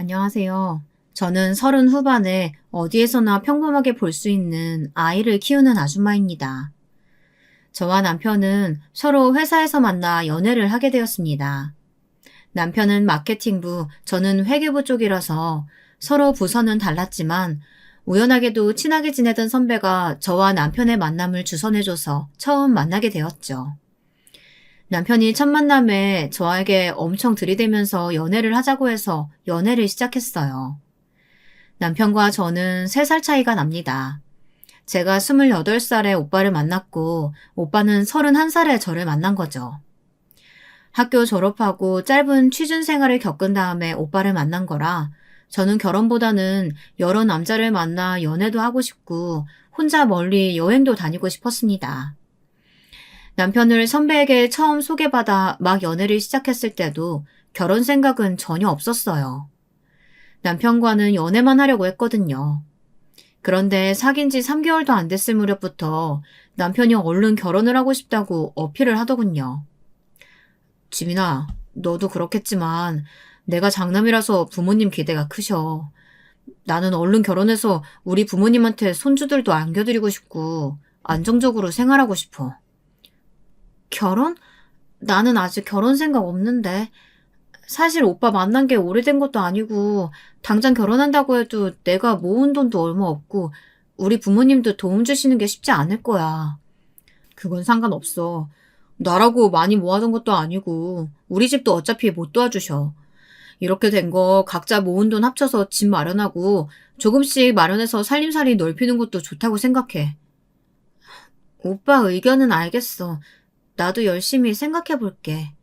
안녕하세요. 저는 30 후반에 어디에서나 평범하게 볼 수 있는 아이를 키우는 아줌마입니다. 저와 남편은 서로 회사에서 만나 연애를 하게 되었습니다. 남편은 마케팅부, 저는 회계부 쪽이라서 서로 부서는 달랐지만 우연하게도 친하게 지내던 선배가 저와 남편의 만남을 주선해줘서 처음 만나게 되었죠. 남편이 첫 만남에 저에게 엄청 들이대면서 연애를 하자고 해서 연애를 시작했어요. 남편과 저는 3살 차이가 납니다. 제가 28살에 오빠를 만났고 오빠는 31살에 저를 만난 거죠. 학교 졸업하고 짧은 취준 생활을 겪은 다음에 오빠를 만난 거라 저는 결혼보다는 여러 남자를 만나 연애도 하고 싶고 혼자 멀리 여행도 다니고 싶었습니다. 남편을 선배에게 처음 소개받아 막 연애를 시작했을 때도 결혼 생각은 전혀 없었어요. 남편과는 연애만 하려고 했거든요. 그런데 사귄 지 3개월도 안 됐을 무렵부터 남편이 얼른 결혼을 하고 싶다고 어필을 하더군요. 지민아, 너도 그렇겠지만 내가 장남이라서 부모님 기대가 크셔. 나는 얼른 결혼해서 우리 부모님한테 손주들도 안겨드리고 싶고 안정적으로 생활하고 싶어. 결혼? 나는 아직 결혼 생각 없는데. 사실 오빠 만난 게 오래된 것도 아니고 당장 결혼한다고 해도 내가 모은 돈도 얼마 없고 우리 부모님도 도움 주시는 게 쉽지 않을 거야. 그건 상관없어. 나라고 많이 모아둔 것도 아니고 우리 집도 어차피 못 도와주셔. 이렇게 된 거 각자 모은 돈 합쳐서 집 마련하고 조금씩 마련해서 살림살이 넓히는 것도 좋다고 생각해. 오빠 의견은 알겠어. 나도 열심히 생각해 볼게.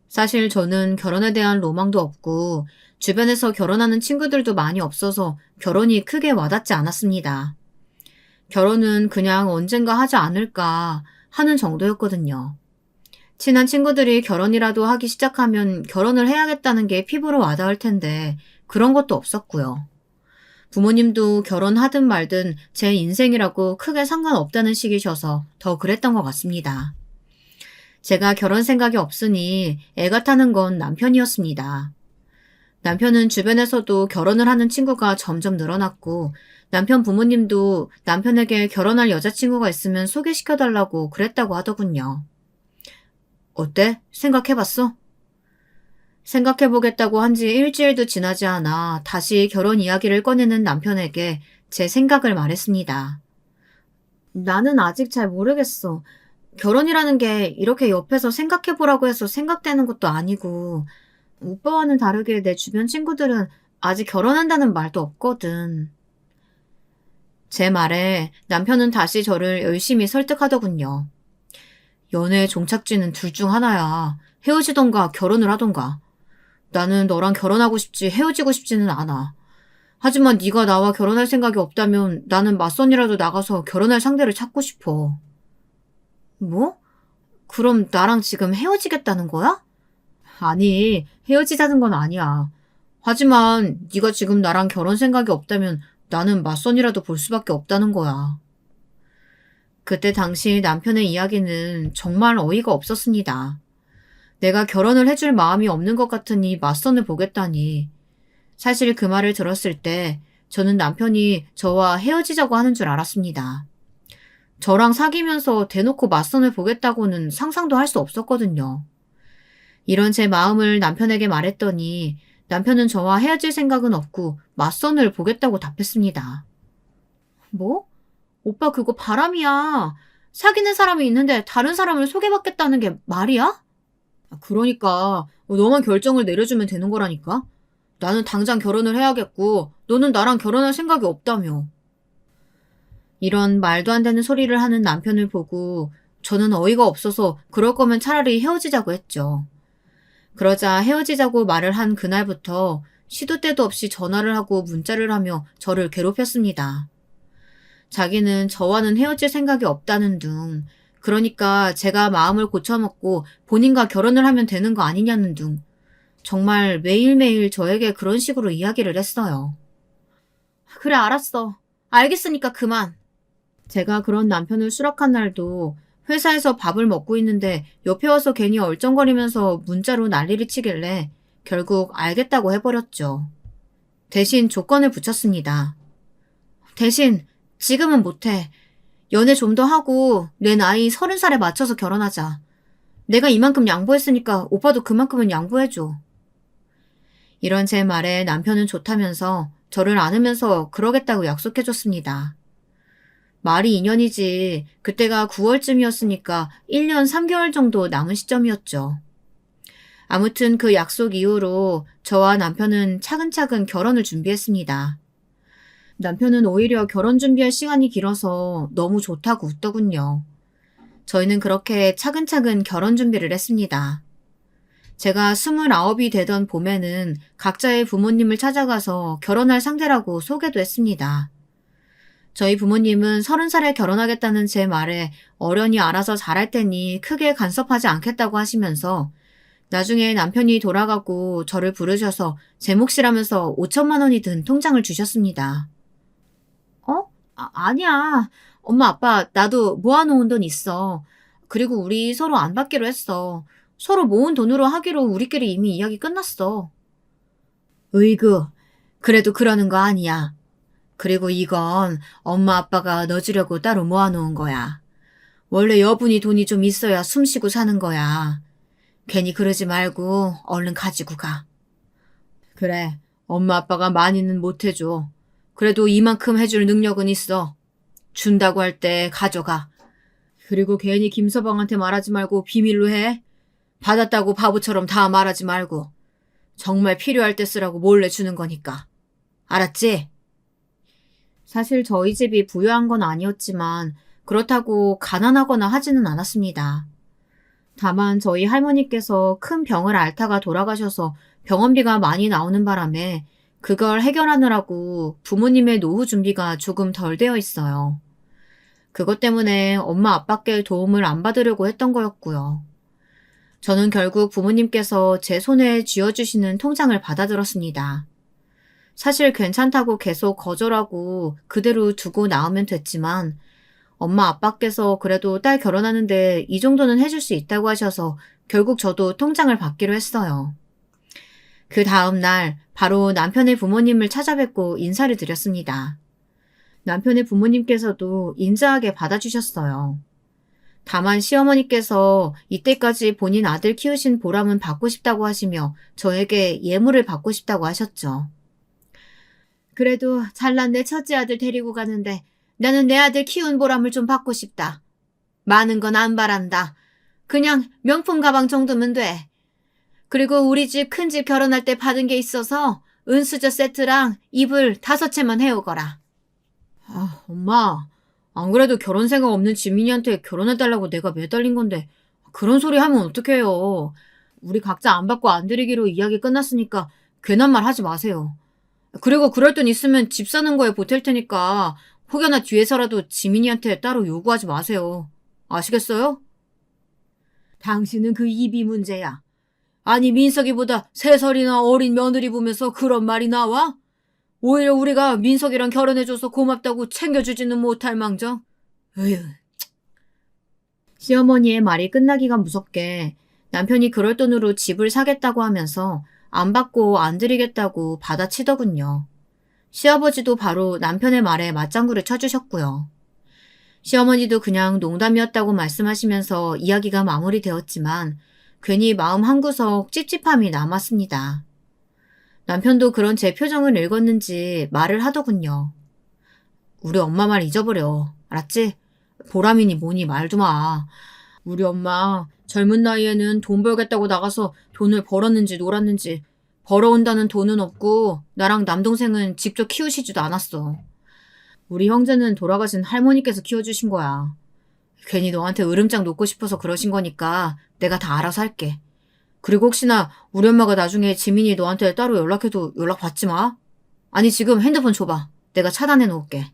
사실 저는 결혼에 대한 로망도 없고 주변에서 결혼하는 친구들도 많이 없어서 결혼이 크게 와닿지 않았습니다. 결혼은 그냥 언젠가 하지 않을까 하는 정도였거든요. 친한 친구들이 결혼이라도 하기 시작하면 결혼을 해야겠다는 게 피부로 와닿을 텐데 그런 것도 없었고요. 부모님도 결혼하든 말든 제 인생이라고 크게 상관없다는 식이셔서 더 그랬던 것 같습니다. 제가 결혼 생각이 없으니 애가 타는 건 남편이었습니다. 남편은 주변에서도 결혼을 하는 친구가 점점 늘어났고 남편 부모님도 남편에게 결혼할 여자친구가 있으면 소개시켜달라고 그랬다고 하더군요. 어때? 생각해봤어? 생각해보겠다고 한 지 일주일도 지나지 않아 다시 결혼 이야기를 꺼내는 남편에게 제 생각을 말했습니다. 나는 아직 잘 모르겠어. 결혼이라는 게 이렇게 옆에서 생각해보라고 해서 생각되는 것도 아니고, 오빠와는 다르게 내 주변 친구들은 아직 결혼한다는 말도 없거든. 제 말에 남편은 다시 저를 열심히 설득하더군요. 연애의 종착지는 둘 중 하나야. 헤어지던가 결혼을 하던가. 나는 너랑 결혼하고 싶지 헤어지고 싶지는 않아. 하지만 네가 나와 결혼할 생각이 없다면 나는 맞선이라도 나가서 결혼할 상대를 찾고 싶어. 뭐? 그럼 나랑 지금 헤어지겠다는 거야? 아니, 헤어지자는 건 아니야. 하지만 네가 지금 나랑 결혼 생각이 없다면 나는 맞선이라도 볼 수밖에 없다는 거야. 그때 당시 남편의 이야기는 정말 어이가 없었습니다. 내가 결혼을 해줄 마음이 없는 것 같으니 맞선을 보겠다니. 사실 그 말을 들었을 때 저는 남편이 저와 헤어지자고 하는 줄 알았습니다. 저랑 사귀면서 대놓고 맞선을 보겠다고는 상상도 할 수 없었거든요. 이런 제 마음을 남편에게 말했더니 남편은 저와 헤어질 생각은 없고 맞선을 보겠다고 답했습니다. 뭐? 오빠 그거 바람이야. 사귀는 사람이 있는데 다른 사람을 소개받겠다는 게 말이야? 그러니까 너만 결정을 내려주면 되는 거라니까. 나는 당장 결혼을 해야겠고 너는 나랑 결혼할 생각이 없다며. 이런 말도 안 되는 소리를 하는 남편을 보고 저는 어이가 없어서 그럴 거면 차라리 헤어지자고 했죠. 그러자 헤어지자고 말을 한 그날부터 시도 때도 없이 전화를 하고 문자를 하며 저를 괴롭혔습니다. 자기는 저와는 헤어질 생각이 없다는 둥, 그러니까 제가 마음을 고쳐먹고 본인과 결혼을 하면 되는 거 아니냐는 둥, 정말 매일매일 저에게 그런 식으로 이야기를 했어요. 그래, 알았어. 알겠으니까 그만. 제가 그런 남편을 수락한 날도 회사에서 밥을 먹고 있는데 옆에 와서 괜히 얼쩡거리면서 문자로 난리를 치길래 결국 알겠다고 해버렸죠. 대신 조건을 붙였습니다. 대신 지금은 못해. 연애 좀 더 하고 내 나이 30살에 맞춰서 결혼하자. 내가 이만큼 양보했으니까 오빠도 그만큼은 양보해줘. 이런 제 말에 남편은 좋다면서 저를 안으면서 그러겠다고 약속해줬습니다. 말이 2년이지 그때가 9월쯤이었으니까 1년 3개월 정도 남은 시점이었죠. 아무튼 그 약속 이후로 저와 남편은 차근차근 결혼을 준비했습니다. 남편은 오히려 결혼 준비할 시간이 길어서 너무 좋다고 웃더군요. 저희는 그렇게 차근차근 결혼 준비를 했습니다. 제가 29이 되던 봄에는 각자의 부모님을 찾아가서 결혼할 상대라고 소개도 했습니다. 저희 부모님은 30살에 결혼하겠다는 제 말에 어련히 알아서 잘할 테니 크게 간섭하지 않겠다고 하시면서 나중에 남편이 돌아가고 저를 부르셔서 제 몫이라면서 5천만 원이 든 통장을 주셨습니다. 아니야. 엄마, 아빠, 나도 모아놓은 돈 있어. 그리고 우리 서로 안 받기로 했어. 서로 모은 돈으로 하기로 우리끼리 이미 이야기 끝났어. 으이구, 그래도 그러는 거 아니야. 그리고 이건 엄마 아빠가 너 주려고 따로 모아놓은 거야. 원래 여분이 돈이 좀 있어야 숨쉬고 사는 거야. 괜히 그러지 말고 얼른 가지고 가. 그래, 엄마 아빠가 많이는 못 해줘. 그래도 이만큼 해줄 능력은 있어. 준다고 할 때 가져가. 그리고 괜히 김서방한테 말하지 말고 비밀로 해. 받았다고 바보처럼 다 말하지 말고. 정말 필요할 때 쓰라고 몰래 주는 거니까. 알았지? 사실 저희 집이 부유한 건 아니었지만 그렇다고 가난하거나 하지는 않았습니다. 다만 저희 할머니께서 큰 병을 앓다가 돌아가셔서 병원비가 많이 나오는 바람에 그걸 해결하느라고 부모님의 노후 준비가 조금 덜 되어 있어요. 그것 때문에 엄마 아빠께 도움을 안 받으려고 했던 거였고요. 저는 결국 부모님께서 제 손에 쥐어주시는 통장을 받아들었습니다. 사실 괜찮다고 계속 거절하고 그대로 두고 나오면 됐지만 엄마 아빠께서 그래도 딸 결혼하는데 이 정도는 해줄 수 있다고 하셔서 결국 저도 통장을 받기로 했어요. 그 다음 날 바로 남편의 부모님을 찾아뵙고 인사를 드렸습니다. 남편의 부모님께서도 인자하게 받아주셨어요. 다만 시어머니께서 이때까지 본인 아들 키우신 보람은 받고 싶다고 하시며 저에게 예물을 받고 싶다고 하셨죠. 그래도 잘난 내 첫째 아들 데리고 가는데 나는 내 아들 키운 보람을 좀 받고 싶다. 많은 건 안 바란다. 그냥 명품 가방 정도면 돼. 그리고 우리 집 큰 집 결혼할 때 받은 게 있어서 은수저 세트랑 이불 5채만 해오거라. 엄마, 안 그래도 결혼 생각 없는 지민이한테 결혼해달라고 내가 매달린 건데 그런 소리 하면 어떡해요. 우리 각자 안 받고 안 드리기로 이야기 끝났으니까 괜한 말 하지 마세요. 그리고 그럴 돈 있으면 집 사는 거에 보탤 테니까 혹여나 뒤에서라도 지민이한테 따로 요구하지 마세요. 아시겠어요? 당신은 그 입이 문제야. 아니 민석이보다 3살이나 어린 며느리 보면서 그런 말이 나와? 오히려 우리가 민석이랑 결혼해줘서 고맙다고 챙겨주지는 못할 망정. 으휴. 시어머니의 말이 끝나기가 무섭게 남편이 그럴 돈으로 집을 사겠다고 하면서 안 받고 안 드리겠다고 받아치더군요. 시아버지도 바로 남편의 말에 맞장구를 쳐주셨고요. 시어머니도 그냥 농담이었다고 말씀하시면서 이야기가 마무리되었지만 괜히 마음 한구석 찝찝함이 남았습니다. 남편도 그런 제 표정을 읽었는지 말을 하더군요. 우리 엄마 말 잊어버려. 알았지? 보람이니 뭐니 말도 마. 우리 엄마 젊은 나이에는 돈 벌겠다고 나가서 돈을 벌었는지 놀았는지 벌어온다는 돈은 없고 나랑 남동생은 직접 키우시지도 않았어. 우리 형제는 돌아가신 할머니께서 키워주신 거야. 괜히 너한테 으름장 놓고 싶어서 그러신 거니까 내가 다 알아서 할게. 그리고 혹시나 우리 엄마가 나중에 지민이 너한테 따로 연락해도 연락 받지 마. 아니 지금 핸드폰 줘봐. 내가 차단해 놓을게.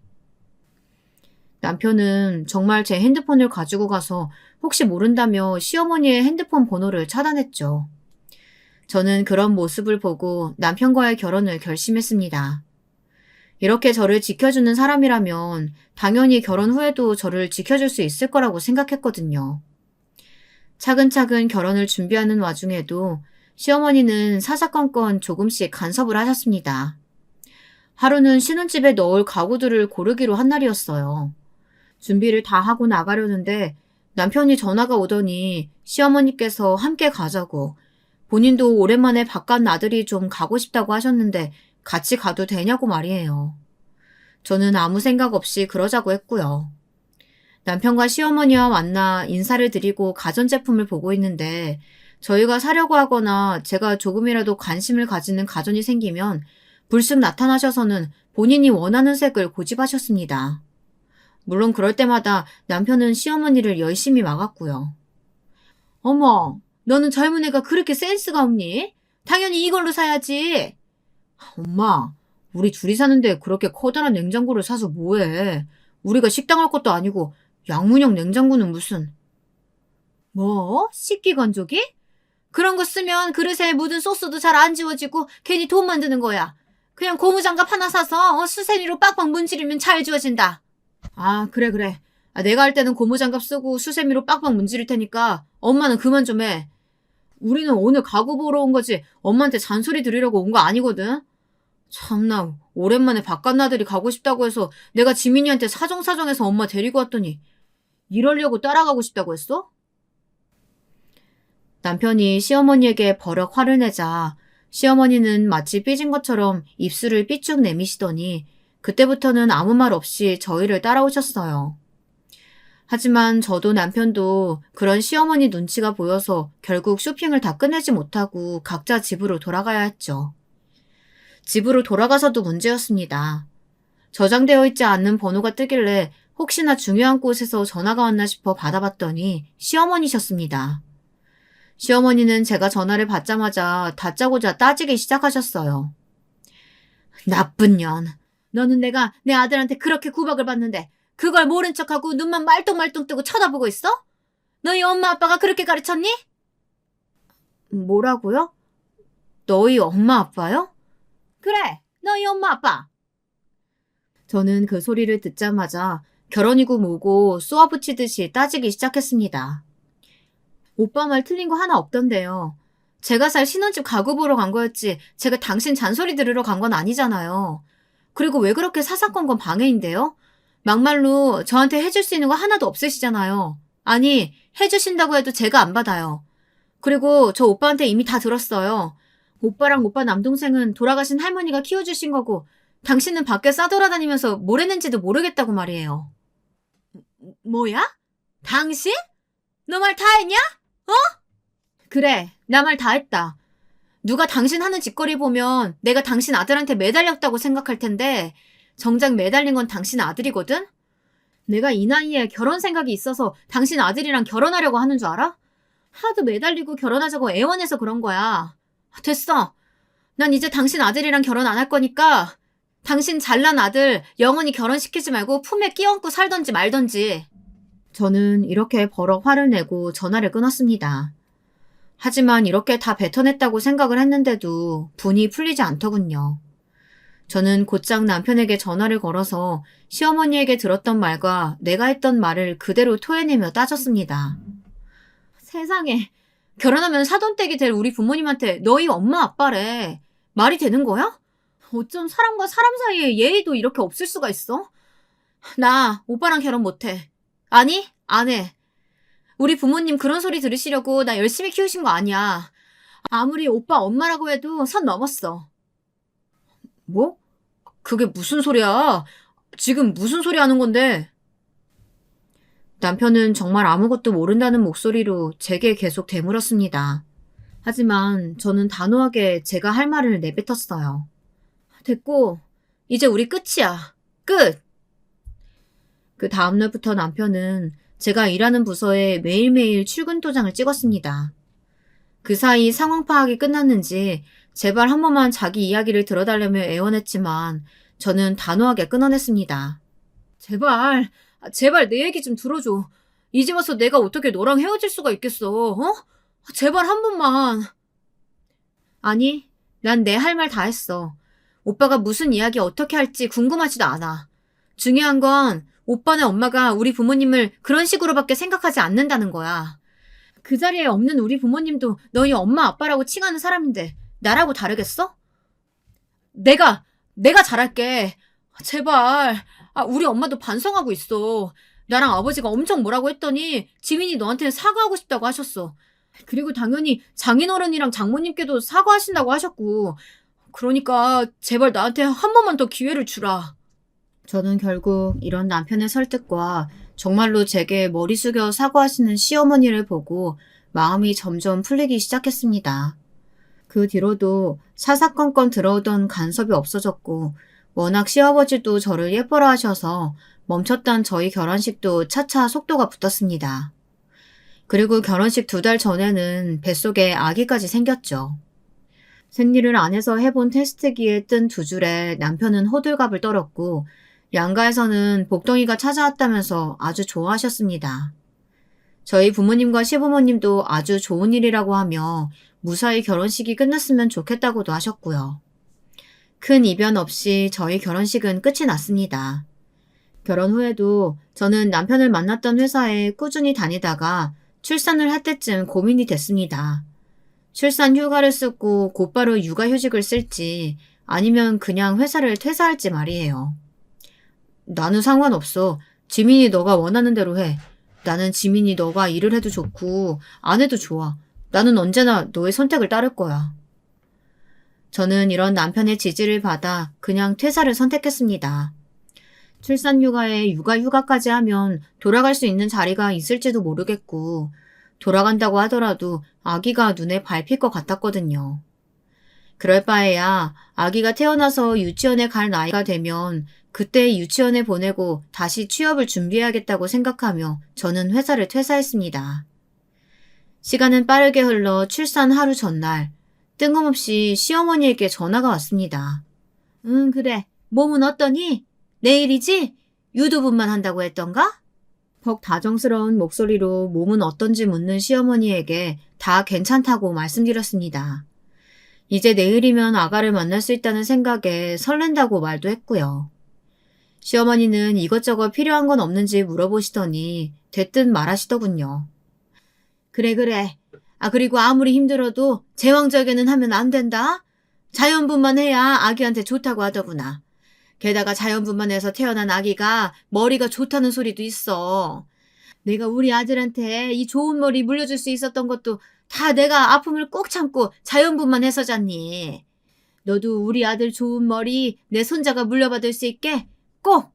남편은 정말 제 핸드폰을 가지고 가서 혹시 모른다며 시어머니의 핸드폰 번호를 차단했죠. 저는 그런 모습을 보고 남편과의 결혼을 결심했습니다. 이렇게 저를 지켜주는 사람이라면 당연히 결혼 후에도 저를 지켜줄 수 있을 거라고 생각했거든요. 차근차근 결혼을 준비하는 와중에도 시어머니는 사사건건 조금씩 간섭을 하셨습니다. 하루는 신혼집에 넣을 가구들을 고르기로 한 날이었어요. 준비를 다 하고 나가려는데 남편이 전화가 오더니 시어머니께서 함께 가자고, 본인도 오랜만에 바깥 나들이 좀 가고 싶다고 하셨는데 같이 가도 되냐고 말이에요. 저는 아무 생각 없이 그러자고 했고요. 남편과 시어머니와 만나 인사를 드리고 가전제품을 보고 있는데 저희가 사려고 하거나 제가 조금이라도 관심을 가지는 가전이 생기면 불쑥 나타나셔서는 본인이 원하는 색을 고집하셨습니다. 물론 그럴 때마다 남편은 시어머니를 열심히 막았고요. 어머, 너는 젊은 애가 그렇게 센스가 없니? 당연히 이걸로 사야지. 엄마, 우리 둘이 사는데 그렇게 커다란 냉장고를 사서 뭐해? 우리가 식당 할 것도 아니고 양문형 냉장고는 무슨. 뭐? 식기건조기? 그런 거 쓰면 그릇에 묻은 소스도 잘 안 지워지고 괜히 돈 만드는 거야. 그냥 고무장갑 하나 사서 수세미로 빡빡 문지르면 잘 지워진다. 아, 그래. 내가 할 때는 고무장갑 쓰고 수세미로 빡빡 문지를 테니까 엄마는 그만 좀 해. 우리는 오늘 가구 보러 온 거지 엄마한테 잔소리 들으려고 온 거 아니거든. 참나, 오랜만에 바깥 나들이 가고 싶다고 해서 내가 지민이한테 사정사정해서 엄마 데리고 왔더니 이러려고 따라가고 싶다고 했어? 남편이 시어머니에게 버럭 화를 내자 시어머니는 마치 삐진 것처럼 입술을 삐쭉 내미시더니 그때부터는 아무 말 없이 저희를 따라오셨어요. 하지만 저도 남편도 그런 시어머니 눈치가 보여서 결국 쇼핑을 다 끝내지 못하고 각자 집으로 돌아가야 했죠. 집으로 돌아가서도 문제였습니다. 저장되어 있지 않는 번호가 뜨길래 혹시나 중요한 곳에서 전화가 왔나 싶어 받아봤더니 시어머니셨습니다. 시어머니는 제가 전화를 받자마자 다짜고짜 따지기 시작하셨어요. 나쁜 년. 너는 내가 내 아들한테 그렇게 구박을 받는데 그걸 모른 척하고 눈만 말똥말똥 뜨고 쳐다보고 있어? 너희 엄마 아빠가 그렇게 가르쳤니? 뭐라고요? 너희 엄마 아빠요? 그래, 너희 엄마 아빠. 저는 그 소리를 듣자마자 결혼이고 뭐고 쏘아붙이듯이 따지기 시작했습니다. 오빠 말 틀린 거 하나 없던데요. 제가 살 신혼집 가구 보러 간 거였지 제가 당신 잔소리 들으러 간 건 아니잖아요. 그리고 왜 그렇게 사사건건 방해인데요? 막말로 저한테 해줄 수 있는 거 하나도 없으시잖아요. 아니, 해주신다고 해도 제가 안 받아요. 그리고 저 오빠한테 이미 다 들었어요. 오빠랑 오빠 남동생은 돌아가신 할머니가 키워주신 거고 당신은 밖에 싸돌아다니면서 뭘 했는지도 모르겠다고 말이에요. 뭐야? 당신? 너 말 다 했냐? 어? 그래, 나 말 다 했다. 누가 당신 하는 짓거리 보면 내가 당신 아들한테 매달렸다고 생각할 텐데 정작 매달린 건 당신 아들이거든? 내가 이 나이에 결혼 생각이 있어서 당신 아들이랑 결혼하려고 하는 줄 알아? 하도 매달리고 결혼하자고 애원해서 그런 거야. 됐어. 난 이제 당신 아들이랑 결혼 안 할 거니까 당신 잘난 아들 영원히 결혼시키지 말고 품에 끼얹고 살던지 말던지. 저는 이렇게 버럭 화를 내고 전화를 끊었습니다. 하지만 이렇게 다 뱉어냈다고 생각을 했는데도 분이 풀리지 않더군요. 저는 곧장 남편에게 전화를 걸어서 시어머니에게 들었던 말과 내가 했던 말을 그대로 토해내며 따졌습니다. 세상에, 결혼하면 사돈댁이 될 우리 부모님한테 너희 엄마 아빠래. 말이 되는 거야? 어쩜 사람과 사람 사이에 예의도 이렇게 없을 수가 있어? 나 오빠랑 결혼 못해. 아니, 안 해. 우리 부모님 그런 소리 들으시려고 나 열심히 키우신 거 아니야. 아무리 오빠 엄마라고 해도 선 넘었어. 뭐? 그게 무슨 소리야? 지금 무슨 소리 하는 건데? 남편은 정말 아무것도 모른다는 목소리로 제게 계속 되물었습니다. 하지만 저는 단호하게 제가 할 말을 내뱉었어요. 됐고, 이제 우리 끝이야. 끝! 그 다음날부터 남편은 제가 일하는 부서에 매일매일 출근 도장을 찍었습니다. 그 사이 상황 파악이 끝났는지 제발 한 번만 자기 이야기를 들어달라며 애원했지만 저는 단호하게 끊어냈습니다. 제발 내 얘기 좀 들어줘. 이제 와서 내가 어떻게 너랑 헤어질 수가 있겠어, 어? 제발 한 번만. 아니, 난 내 할 말 다 했어. 오빠가 무슨 이야기 어떻게 할지 궁금하지도 않아. 중요한 건 오빠네 엄마가 우리 부모님을 그런 식으로밖에 생각하지 않는다는 거야. 그 자리에 없는 우리 부모님도 너희 엄마 아빠라고 칭하는 사람인데 나라고 다르겠어? 내가 잘할게. 제발. 우리 엄마도 반성하고 있어. 나랑 아버지가 엄청 뭐라고 했더니 지민이 너한테는 사과하고 싶다고 하셨어. 그리고 당연히 장인어른이랑 장모님께도 사과하신다고 하셨고. 그러니까 제발 나한테 한 번만 더 기회를 주라. 저는 결국 이런 남편의 설득과 정말로 제게 머리 숙여 사과하시는 시어머니를 보고 마음이 점점 풀리기 시작했습니다. 그 뒤로도 사사건건 들어오던 간섭이 없어졌고 워낙 시아버지도 저를 예뻐라 하셔서 멈췄던 저희 결혼식도 차차 속도가 붙었습니다. 그리고 결혼식 2달 전에는 뱃속에 아기까지 생겼죠. 생리를 안 해서 해본 테스트기에 뜬 2줄에 남편은 호들갑을 떨었고 양가에서는 복덩이가 찾아왔다면서 아주 좋아하셨습니다. 저희 부모님과 시부모님도 아주 좋은 일이라고 하며 무사히 결혼식이 끝났으면 좋겠다고도 하셨고요. 큰 이변 없이 저희 결혼식은 끝이 났습니다. 결혼 후에도 저는 남편을 만났던 회사에 꾸준히 다니다가 출산을 할 때쯤 고민이 됐습니다. 출산 휴가를 쓰고 곧바로 육아휴직을 쓸지 아니면 그냥 회사를 퇴사할지 말이에요. 나는 상관없어. 지민이 너가 원하는 대로 해. 나는 지민이 너가 일을 해도 좋고 안 해도 좋아. 나는 언제나 너의 선택을 따를 거야. 저는 이런 남편의 지지를 받아 그냥 퇴사를 선택했습니다. 출산휴가에 육아휴가까지 하면 돌아갈 수 있는 자리가 있을지도 모르겠고 돌아간다고 하더라도 아기가 눈에 밟힐 것 같았거든요. 그럴 바에야 아기가 태어나서 유치원에 갈 나이가 되면 그때 유치원에 보내고 다시 취업을 준비해야겠다고 생각하며 저는 회사를 퇴사했습니다. 시간은 빠르게 흘러 출산 하루 전날 뜬금없이 시어머니에게 전화가 왔습니다. 응, 그래. 몸은 어떠니? 내일이지? 유도분만 한다고 했던가? 벅 다정스러운 목소리로 몸은 어떤지 묻는 시어머니에게 다 괜찮다고 말씀드렸습니다. 이제 내일이면 아가를 만날 수 있다는 생각에 설렌다고 말도 했고요. 시어머니는 이것저것 필요한 건 없는지 물어보시더니 대뜸 말하시더군요. 그래. 그리고 아무리 힘들어도 제왕절개는 하면 안 된다? 자연분만 해야 아기한테 좋다고 하더구나. 게다가 자연분만해서 태어난 아기가 머리가 좋다는 소리도 있어. 내가 우리 아들한테 이 좋은 머리 물려줄 수 있었던 것도 다 내가 아픔을 꾹 참고 자연분만해서잖니. 너도 우리 아들 좋은 머리 내 손자가 물려받을 수 있게 꼭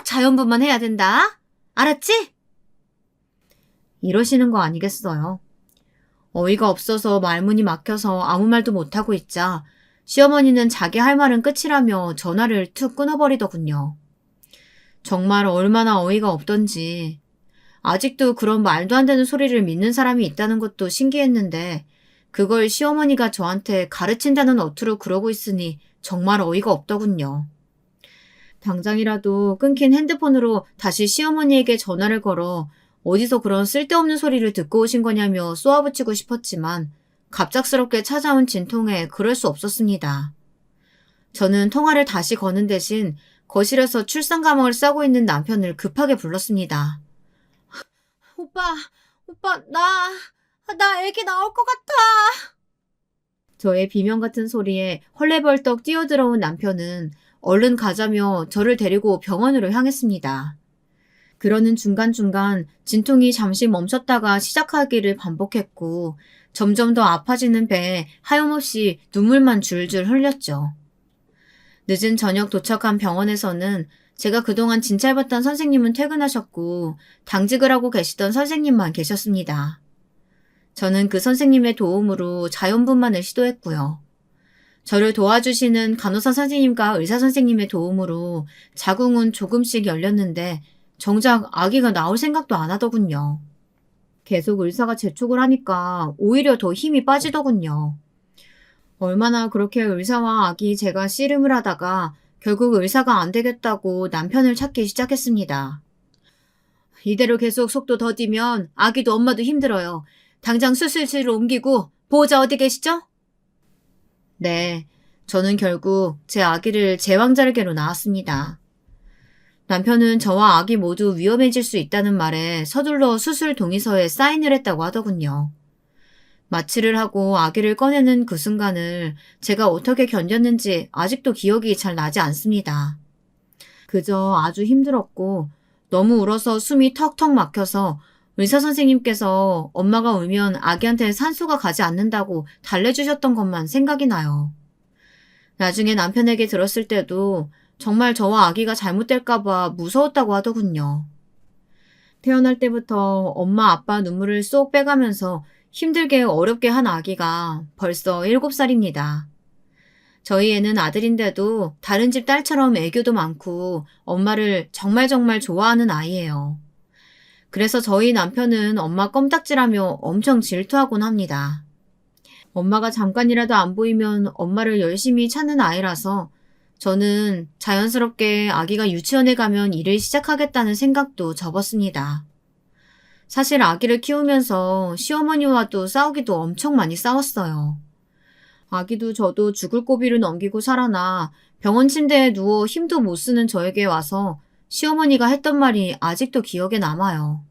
자연분만 해야 된다. 알았지? 이러시는 거 아니겠어요. 어이가 없어서 말문이 막혀서 아무 말도 못하고 있자 시어머니는 자기 할 말은 끝이라며 전화를 툭 끊어버리더군요. 정말 얼마나 어이가 없던지 아직도 그런 말도 안 되는 소리를 믿는 사람이 있다는 것도 신기했는데 그걸 시어머니가 저한테 가르친다는 어투로 그러고 있으니 정말 어이가 없더군요. 당장이라도 끊긴 핸드폰으로 다시 시어머니에게 전화를 걸어 어디서 그런 쓸데없는 소리를 듣고 오신 거냐며 쏘아붙이고 싶었지만 갑작스럽게 찾아온 진통에 그럴 수 없었습니다. 저는 통화를 다시 거는 대신 거실에서 출산 가방을 싸고 있는 남편을 급하게 불렀습니다. 오빠, 나 애기 나올 것 같아. 저의 비명 같은 소리에 헐레벌떡 뛰어들어온 남편은 얼른 가자며 저를 데리고 병원으로 향했습니다. 그러는 중간중간 진통이 잠시 멈췄다가 시작하기를 반복했고 점점 더 아파지는 배에 하염없이 눈물만 줄줄 흘렸죠. 늦은 저녁 도착한 병원에서는 제가 그동안 진찰받던 선생님은 퇴근하셨고 당직을 하고 계시던 선생님만 계셨습니다. 저는 그 선생님의 도움으로 자연분만을 시도했고요. 저를 도와주시는 간호사 선생님과 의사 선생님의 도움으로 자궁은 조금씩 열렸는데 정작 아기가 나올 생각도 안 하더군요. 계속 의사가 재촉을 하니까 오히려 더 힘이 빠지더군요. 얼마나 그렇게 의사와 아기 제가 씨름을 하다가 결국 의사가 안 되겠다고 남편을 찾기 시작했습니다. 이대로 계속 속도 더디면 아기도 엄마도 힘들어요. 당장 수술실로 옮기고 보호자 어디 계시죠? 네, 저는 결국 제 아기를 제왕절개로 낳았습니다. 남편은 저와 아기 모두 위험해질 수 있다는 말에 서둘러 수술 동의서에 사인을 했다고 하더군요. 마취를 하고 아기를 꺼내는 그 순간을 제가 어떻게 견뎠는지 아직도 기억이 잘 나지 않습니다. 그저 아주 힘들었고 너무 울어서 숨이 턱턱 막혀서 의사 선생님께서 엄마가 울면 아기한테 산소가 가지 않는다고 달래주셨던 것만 생각이 나요. 나중에 남편에게 들었을 때도 정말 저와 아기가 잘못될까봐 무서웠다고 하더군요. 태어날 때부터 엄마 아빠 눈물을 쏙 빼가면서 힘들게 어렵게 한 아기가 벌써 7살입니다. 저희 애는 아들인데도 다른 집 딸처럼 애교도 많고 엄마를 정말 정말 좋아하는 아이예요. 그래서 저희 남편은 엄마 껌딱질하며 엄청 질투하곤 합니다. 엄마가 잠깐이라도 안 보이면 엄마를 열심히 찾는 아이라서 저는 자연스럽게 아기가 유치원에 가면 일을 시작하겠다는 생각도 접었습니다. 사실 아기를 키우면서 시어머니와도 싸우기도 엄청 많이 싸웠어요. 아기도 저도 죽을 고비를 넘기고 살아나 병원 침대에 누워 힘도 못 쓰는 저에게 와서 시어머니가 했던 말이 아직도 기억에 남아요.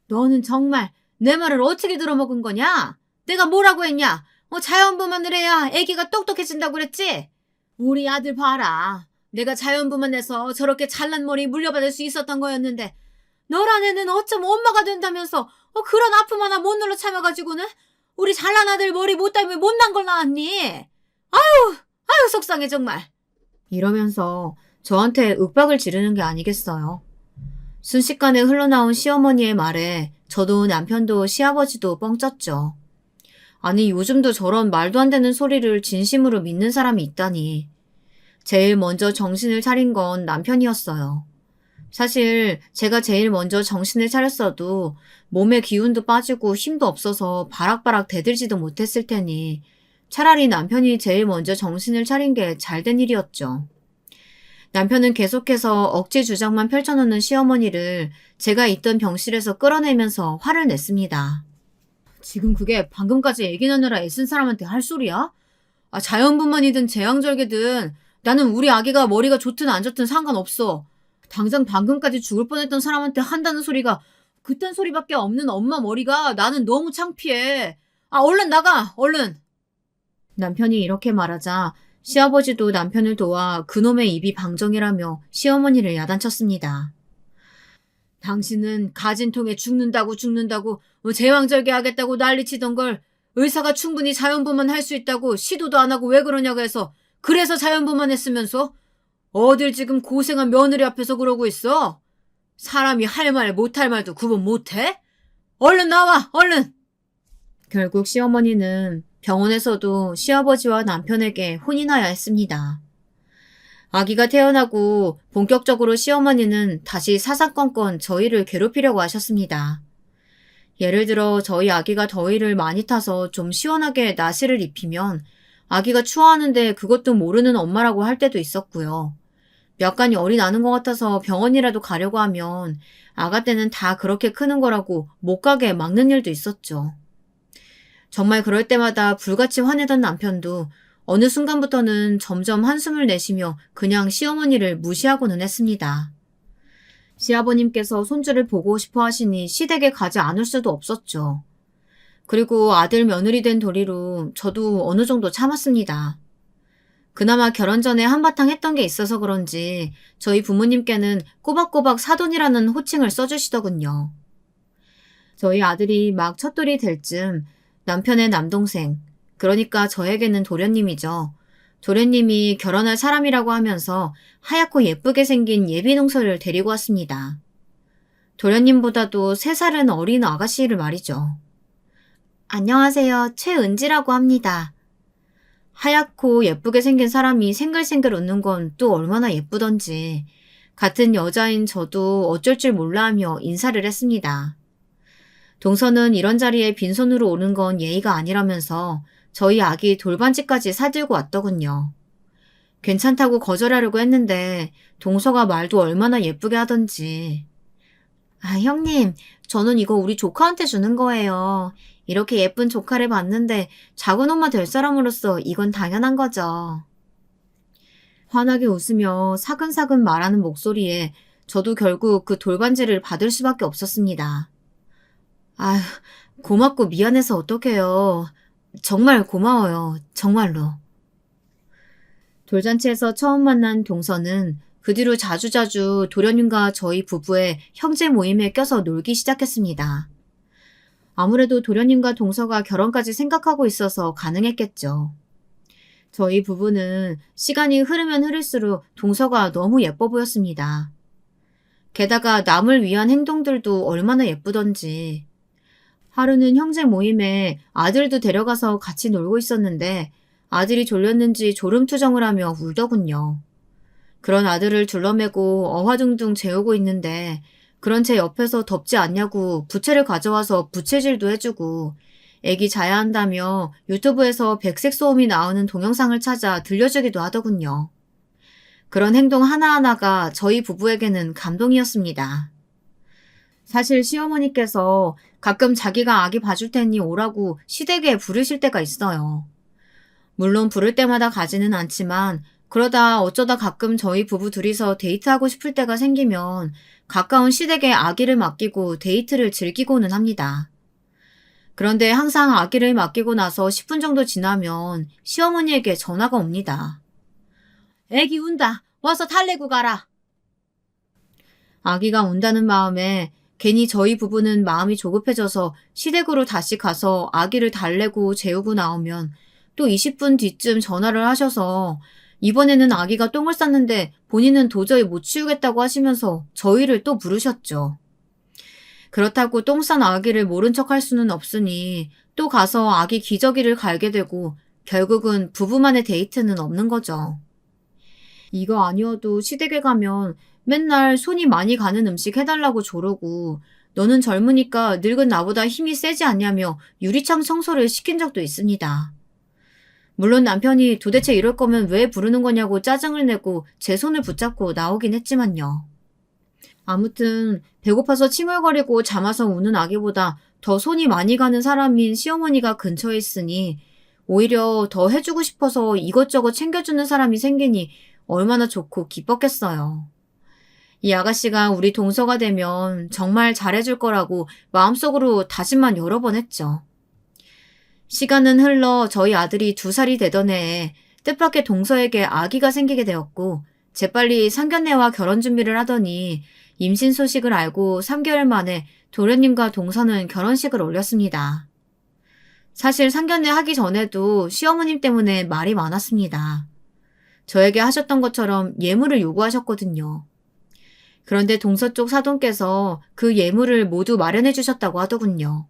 너는 정말 내 말을 어떻게 들어먹은 거냐? 내가 뭐라고 했냐? 자연분만을 해야 아기가 똑똑해진다고 그랬지? 우리 아들 봐라. 내가 자연분만해서 저렇게 잘난 머리 물려받을 수 있었던 거였는데 너란 애는 어쩜 엄마가 된다면서 그런 아픔 하나 못 눌러 참아가지고는 우리 잘난 아들 머리 못 달면 못난 걸 낳았니? 아유 속상해 정말. 이러면서 저한테 윽박을 지르는 게 아니겠어요. 순식간에 흘러나온 시어머니의 말에 저도 남편도 시아버지도 뻥쳤죠. 아니 요즘도 저런 말도 안 되는 소리를 진심으로 믿는 사람이 있다니. 제일 먼저 정신을 차린 건 남편이었어요. 사실 제가 제일 먼저 정신을 차렸어도 몸에 기운도 빠지고 힘도 없어서 바락바락 대들지도 못했을 테니 차라리 남편이 제일 먼저 정신을 차린 게 잘된 일이었죠. 남편은 계속해서 억지 주장만 펼쳐놓는 시어머니를 제가 있던 병실에서 끌어내면서 화를 냈습니다. 지금 그게 방금까지 얘기 나느라 애쓴 사람한테 할 소리야? 자연분만이든 제왕절개든 나는 우리 아기가 머리가 좋든 안 좋든 상관없어. 당장 방금까지 죽을 뻔했던 사람한테 한다는 소리가 그딴 소리밖에 없는 엄마 머리가 나는 너무 창피해. 얼른 나가, 얼른. 남편이 이렇게 말하자 시아버지도 남편을 도와 그놈의 입이 방정이라며 시어머니를 야단쳤습니다. 당신은 가진통에 죽는다고 제왕절개 하겠다고 난리치던 걸 의사가 충분히 자연분만 할 수 있다고 시도도 안 하고 왜 그러냐고 해서 그래서 자연분만 했으면서 어딜 지금 고생한 며느리 앞에서 그러고 있어? 사람이 할 말 못할 말도 구분 못해? 얼른 나와 얼른. 결국 시어머니는 병원에서도 시아버지와 남편에게 혼인하여 했습니다. 아기가 태어나고 본격적으로 시어머니는 다시 사사건건 저희를 괴롭히려고 하셨습니다. 예를 들어 저희 아기가 더위를 많이 타서 좀 시원하게 나시를 입히면 아기가 추워하는데 그것도 모르는 엄마라고 할 때도 있었고요. 몇 간이 열이 나는 것 같아서 병원이라도 가려고 하면 아가 때는 다 그렇게 크는 거라고 못 가게 막는 일도 있었죠. 정말 그럴 때마다 불같이 화내던 남편도 어느 순간부터는 점점 한숨을 내쉬며 그냥 시어머니를 무시하고는 했습니다. 시아버님께서 손주를 보고 싶어 하시니 시댁에 가지 않을 수도 없었죠. 그리고 아들 며느리 된 도리로 저도 어느 정도 참았습니다. 그나마 결혼 전에 한바탕 했던 게 있어서 그런지 저희 부모님께는 꼬박꼬박 사돈이라는 호칭을 써주시더군요. 저희 아들이 막 첫돌이 될 즈음 남편의 남동생, 그러니까 저에게는 도련님이죠. 도련님이 결혼할 사람이라고 하면서 하얗고 예쁘게 생긴 예비농설을 데리고 왔습니다. 도련님보다도 3살은 어린 아가씨를 말이죠. 안녕하세요. 최은지라고 합니다. 하얗고 예쁘게 생긴 사람이 생글생글 웃는 건 또 얼마나 예쁘던지 같은 여자인 저도 어쩔 줄 몰라 하며 인사를 했습니다. 동서는 이런 자리에 빈손으로 오는 건 예의가 아니라면서 저희 아기 돌반지까지 사들고 왔더군요. 괜찮다고 거절하려고 했는데 동서가 말도 얼마나 예쁘게 하던지. 형님, 저는 이거 우리 조카한테 주는 거예요. 이렇게 예쁜 조카를 봤는데 작은 엄마 될 사람으로서 이건 당연한 거죠. 환하게 웃으며 사근사근 말하는 목소리에 저도 결국 그 돌반지를 받을 수밖에 없었습니다. 아휴, 고맙고 미안해서 어떡해요. 정말 고마워요. 정말로. 돌잔치에서 처음 만난 동서는 그 뒤로 자주자주 도련님과 저희 부부의 형제 모임에 껴서 놀기 시작했습니다. 아무래도 도련님과 동서가 결혼까지 생각하고 있어서 가능했겠죠. 저희 부부는 시간이 흐르면 흐를수록 동서가 너무 예뻐 보였습니다. 게다가 남을 위한 행동들도 얼마나 예쁘던지. 하루는 형제 모임에 아들도 데려가서 같이 놀고 있었는데 아들이 졸렸는지 졸음투정을 하며 울더군요. 그런 아들을 둘러매고 어화둥둥 재우고 있는데 그런 제 옆에서 덥지 않냐고 부채를 가져와서 부채질도 해주고 애기 자야 한다며 유튜브에서 백색 소음이 나오는 동영상을 찾아 들려주기도 하더군요. 그런 행동 하나하나가 저희 부부에게는 감동이었습니다. 사실 시어머니께서 가끔 자기가 아기 봐줄 테니 오라고 시댁에 부르실 때가 있어요. 물론 부를 때마다 가지는 않지만 그러다 어쩌다 가끔 저희 부부 둘이서 데이트하고 싶을 때가 생기면 가까운 시댁에 아기를 맡기고 데이트를 즐기고는 합니다. 그런데 항상 아기를 맡기고 나서 10분 정도 지나면 시어머니에게 전화가 옵니다. 애기 운다. 와서 달래고 가라. 아기가 운다는 마음에 괜히 저희 부부는 마음이 조급해져서 시댁으로 다시 가서 아기를 달래고 재우고 나오면 또 20분 뒤쯤 전화를 하셔서 이번에는 아기가 똥을 쌌는데 본인은 도저히 못 치우겠다고 하시면서 저희를 또 부르셨죠. 그렇다고 똥 싼 아기를 모른 척 할 수는 없으니 또 가서 아기 기저귀를 갈게 되고 결국은 부부만의 데이트는 없는 거죠. 이거 아니어도 시댁에 가면 맨날 손이 많이 가는 음식 해달라고 조르고 너는 젊으니까 늙은 나보다 힘이 세지 않냐며 유리창 청소를 시킨 적도 있습니다. 물론 남편이 도대체 이럴 거면 왜 부르는 거냐고 짜증을 내고 제 손을 붙잡고 나오긴 했지만요. 아무튼 배고파서 칭얼거리고 잠아서 우는 아기보다 더 손이 많이 가는 사람인 시어머니가 근처에 있으니 오히려 더 해주고 싶어서 이것저것 챙겨주는 사람이 생기니 얼마나 좋고 기뻤겠어요. 이 아가씨가 우리 동서가 되면 정말 잘해줄 거라고 마음속으로 다짐만 여러 번 했죠. 시간은 흘러 저희 아들이 2살이 되던 해에 뜻밖의 동서에게 아기가 생기게 되었고 재빨리 상견례와 결혼 준비를 하더니 임신 소식을 알고 3개월 만에 도련님과 동서는 결혼식을 올렸습니다. 사실 상견례 하기 전에도 시어머님 때문에 말이 많았습니다. 저에게 하셨던 것처럼 예물을 요구하셨거든요. 그런데 동서 쪽 사돈께서 그 예물을 모두 마련해 주셨다고 하더군요.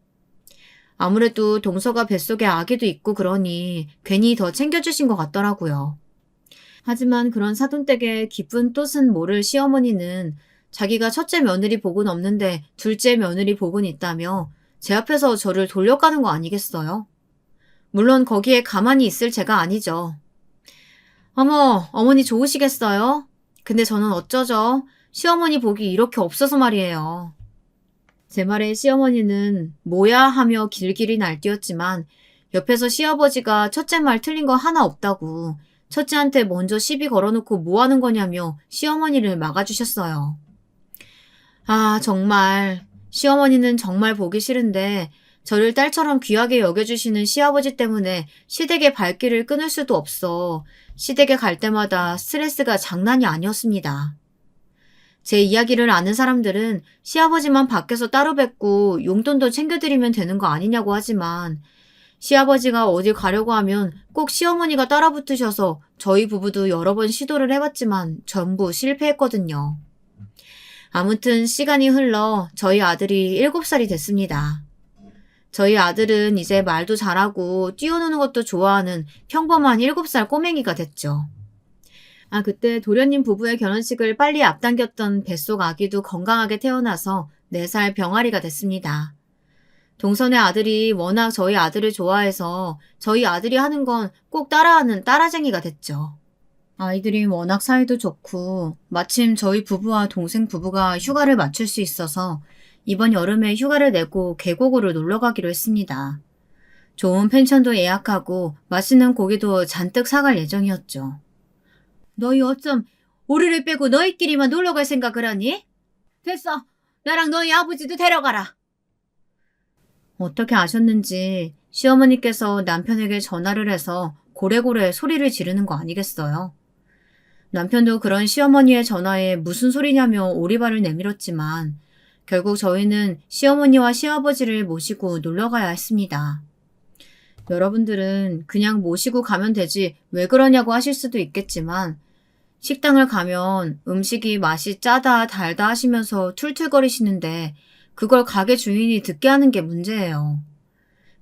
아무래도 동서가 뱃속에 아기도 있고 그러니 괜히 더 챙겨주신 것 같더라고요. 하지만 그런 사돈댁의 기쁜 뜻은 모를 시어머니는 자기가 첫째 며느리 복은 없는데 둘째 며느리 복은 있다며 제 앞에서 저를 돌려가는 거 아니겠어요? 물론 거기에 가만히 있을 제가 아니죠. 어머, 어머니 좋으시겠어요? 근데 저는 어쩌죠? 시어머니 복이 이렇게 없어서 말이에요. 제 말에 시어머니는 뭐야 하며 길길이 날뛰었지만 옆에서 시아버지가 첫째 말 틀린 거 하나 없다고 첫째한테 먼저 시비 걸어놓고 뭐 하는 거냐며 시어머니를 막아주셨어요. 아, 정말 시어머니는 정말 보기 싫은데 저를 딸처럼 귀하게 여겨주시는 시아버지 때문에 시댁의 발길을 끊을 수도 없어 시댁에 갈 때마다 스트레스가 장난이 아니었습니다. 제 이야기를 아는 사람들은 시아버지만 밖에서 따로 뵙고 용돈도 챙겨드리면 되는 거 아니냐고 하지만 시아버지가 어딜 가려고 하면 꼭 시어머니가 따라붙으셔서 저희 부부도 여러 번 시도를 해봤지만 전부 실패했거든요. 아무튼 시간이 흘러 저희 아들이 7살이 됐습니다. 저희 아들은 이제 말도 잘하고 뛰어노는 것도 좋아하는 평범한 7살 꼬맹이가 됐죠. 그때 도련님 부부의 결혼식을 빨리 앞당겼던 뱃속 아기도 건강하게 태어나서 4살 병아리가 됐습니다. 동선의 아들이 워낙 저희 아들을 좋아해서 저희 아들이 하는 건 꼭 따라하는 따라쟁이가 됐죠. 아이들이 워낙 사이도 좋고 마침 저희 부부와 동생 부부가 휴가를 맞출 수 있어서 이번 여름에 휴가를 내고 계곡으로 놀러 가기로 했습니다. 좋은 펜션도 예약하고 맛있는 고기도 잔뜩 사갈 예정이었죠. 너희 어쩜 우리를 빼고 너희끼리만 놀러 갈 생각을 하니? 됐어. 나랑 너희 아버지도 데려가라. 어떻게 아셨는지 시어머니께서 남편에게 전화를 해서 고래고래 소리를 지르는 거 아니겠어요? 남편도 그런 시어머니의 전화에 무슨 소리냐며 오리발을 내밀었지만 결국 저희는 시어머니와 시아버지를 모시고 놀러 가야 했습니다. 여러분들은 그냥 모시고 가면 되지 왜 그러냐고 하실 수도 있겠지만 식당을 가면 음식이 맛이 짜다 달다 하시면서 툴툴거리시는데 그걸 가게 주인이 듣게 하는 게 문제예요.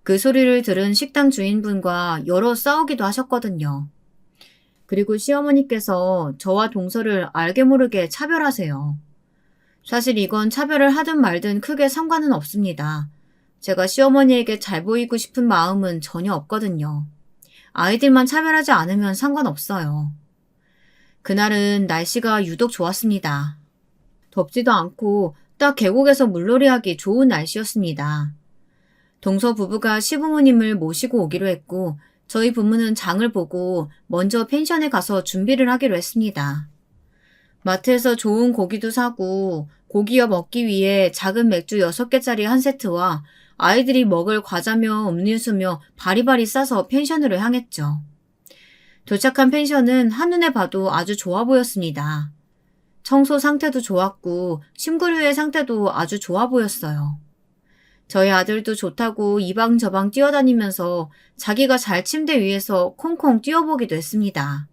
그 소리를 들은 식당 주인분과 여러 싸우기도 하셨거든요. 그리고 시어머니께서 저와 동서를 알게 모르게 차별하세요. 사실 이건 차별을 하든 말든 크게 상관은 없습니다. 제가 시어머니에게 잘 보이고 싶은 마음은 전혀 없거든요. 아이들만 차별하지 않으면 상관없어요. 그날은 날씨가 유독 좋았습니다. 덥지도 않고 딱 계곡에서 물놀이하기 좋은 날씨였습니다. 동서 부부가 시부모님을 모시고 오기로 했고 저희 부모는 장을 보고 먼저 펜션에 가서 준비를 하기로 했습니다. 마트에서 좋은 고기도 사고 고기여 먹기 위해 작은 맥주 6개짜리 한 세트와 아이들이 먹을 과자며 음료수며 바리바리 싸서 펜션으로 향했죠. 도착한 펜션은 한눈에 봐도 아주 좋아 보였습니다. 청소 상태도 좋았고 침구류의 상태도 아주 좋아 보였어요. 저희 아들도 좋다고 이방 저방 뛰어다니면서 자기가 잘 침대 위에서 콩콩 뛰어보기도 했습니다.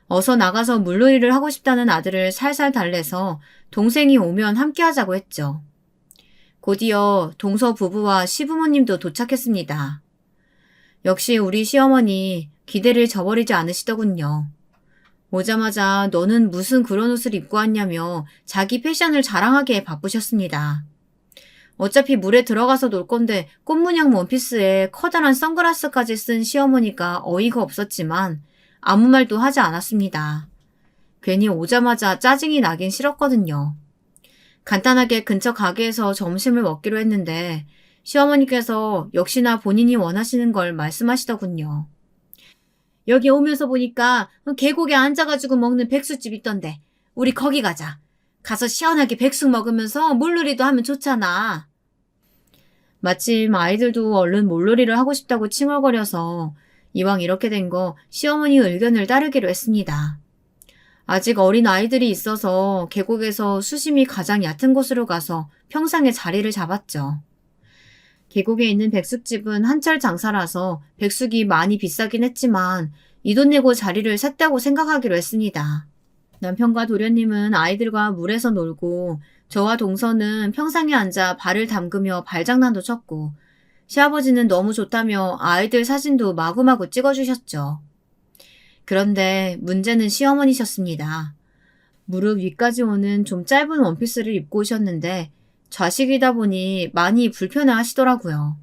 어서 나가서 물놀이를 하고 싶다는 아들을 살살 달래서 동생이 오면 함께 하자고 했죠. 곧이어 동서 부부와 시부모님도 도착했습니다. 역시 우리 시어머니 기대를 저버리지 않으시더군요. 오자마자 너는 무슨 그런 옷을 입고 왔냐며 자기 패션을 자랑하기에 바쁘셨습니다. 어차피 물에 들어가서 놀 건데 꽃무늬 원피스에 커다란 선글라스까지 쓴 시어머니가 어이가 없었지만 아무 말도 하지 않았습니다. 괜히 오자마자 짜증이 나긴 싫었거든요. 간단하게 근처 가게에서 점심을 먹기로 했는데 시어머니께서 역시나 본인이 원하시는 걸 말씀하시더군요. 여기 오면서 보니까 계곡에 앉아가지고 먹는 백숙집 있던데 우리 거기 가자. 가서 시원하게 백숙 먹으면서 물놀이도 하면 좋잖아. 마침 아이들도 얼른 물놀이를 하고 싶다고 칭얼거려서 이왕 이렇게 된 거 시어머니 의견을 따르기로 했습니다. 아직 어린 아이들이 있어서 계곡에서 수심이 가장 얕은 곳으로 가서 평상에 자리를 잡았죠. 계곡에 있는 백숙집은 한철 장사라서 백숙이 많이 비싸긴 했지만 이 돈 내고 자리를 샀다고 생각하기로 했습니다. 남편과 도련님은 아이들과 물에서 놀고 저와 동서는 평상에 앉아 발을 담그며 발장난도 쳤고 시아버지는 너무 좋다며 아이들 사진도 마구마구 찍어주셨죠. 그런데 문제는 시어머니셨습니다. 무릎 위까지 오는 좀 짧은 원피스를 입고 오셨는데 좌식이다 보니 많이 불편해 하시더라고요.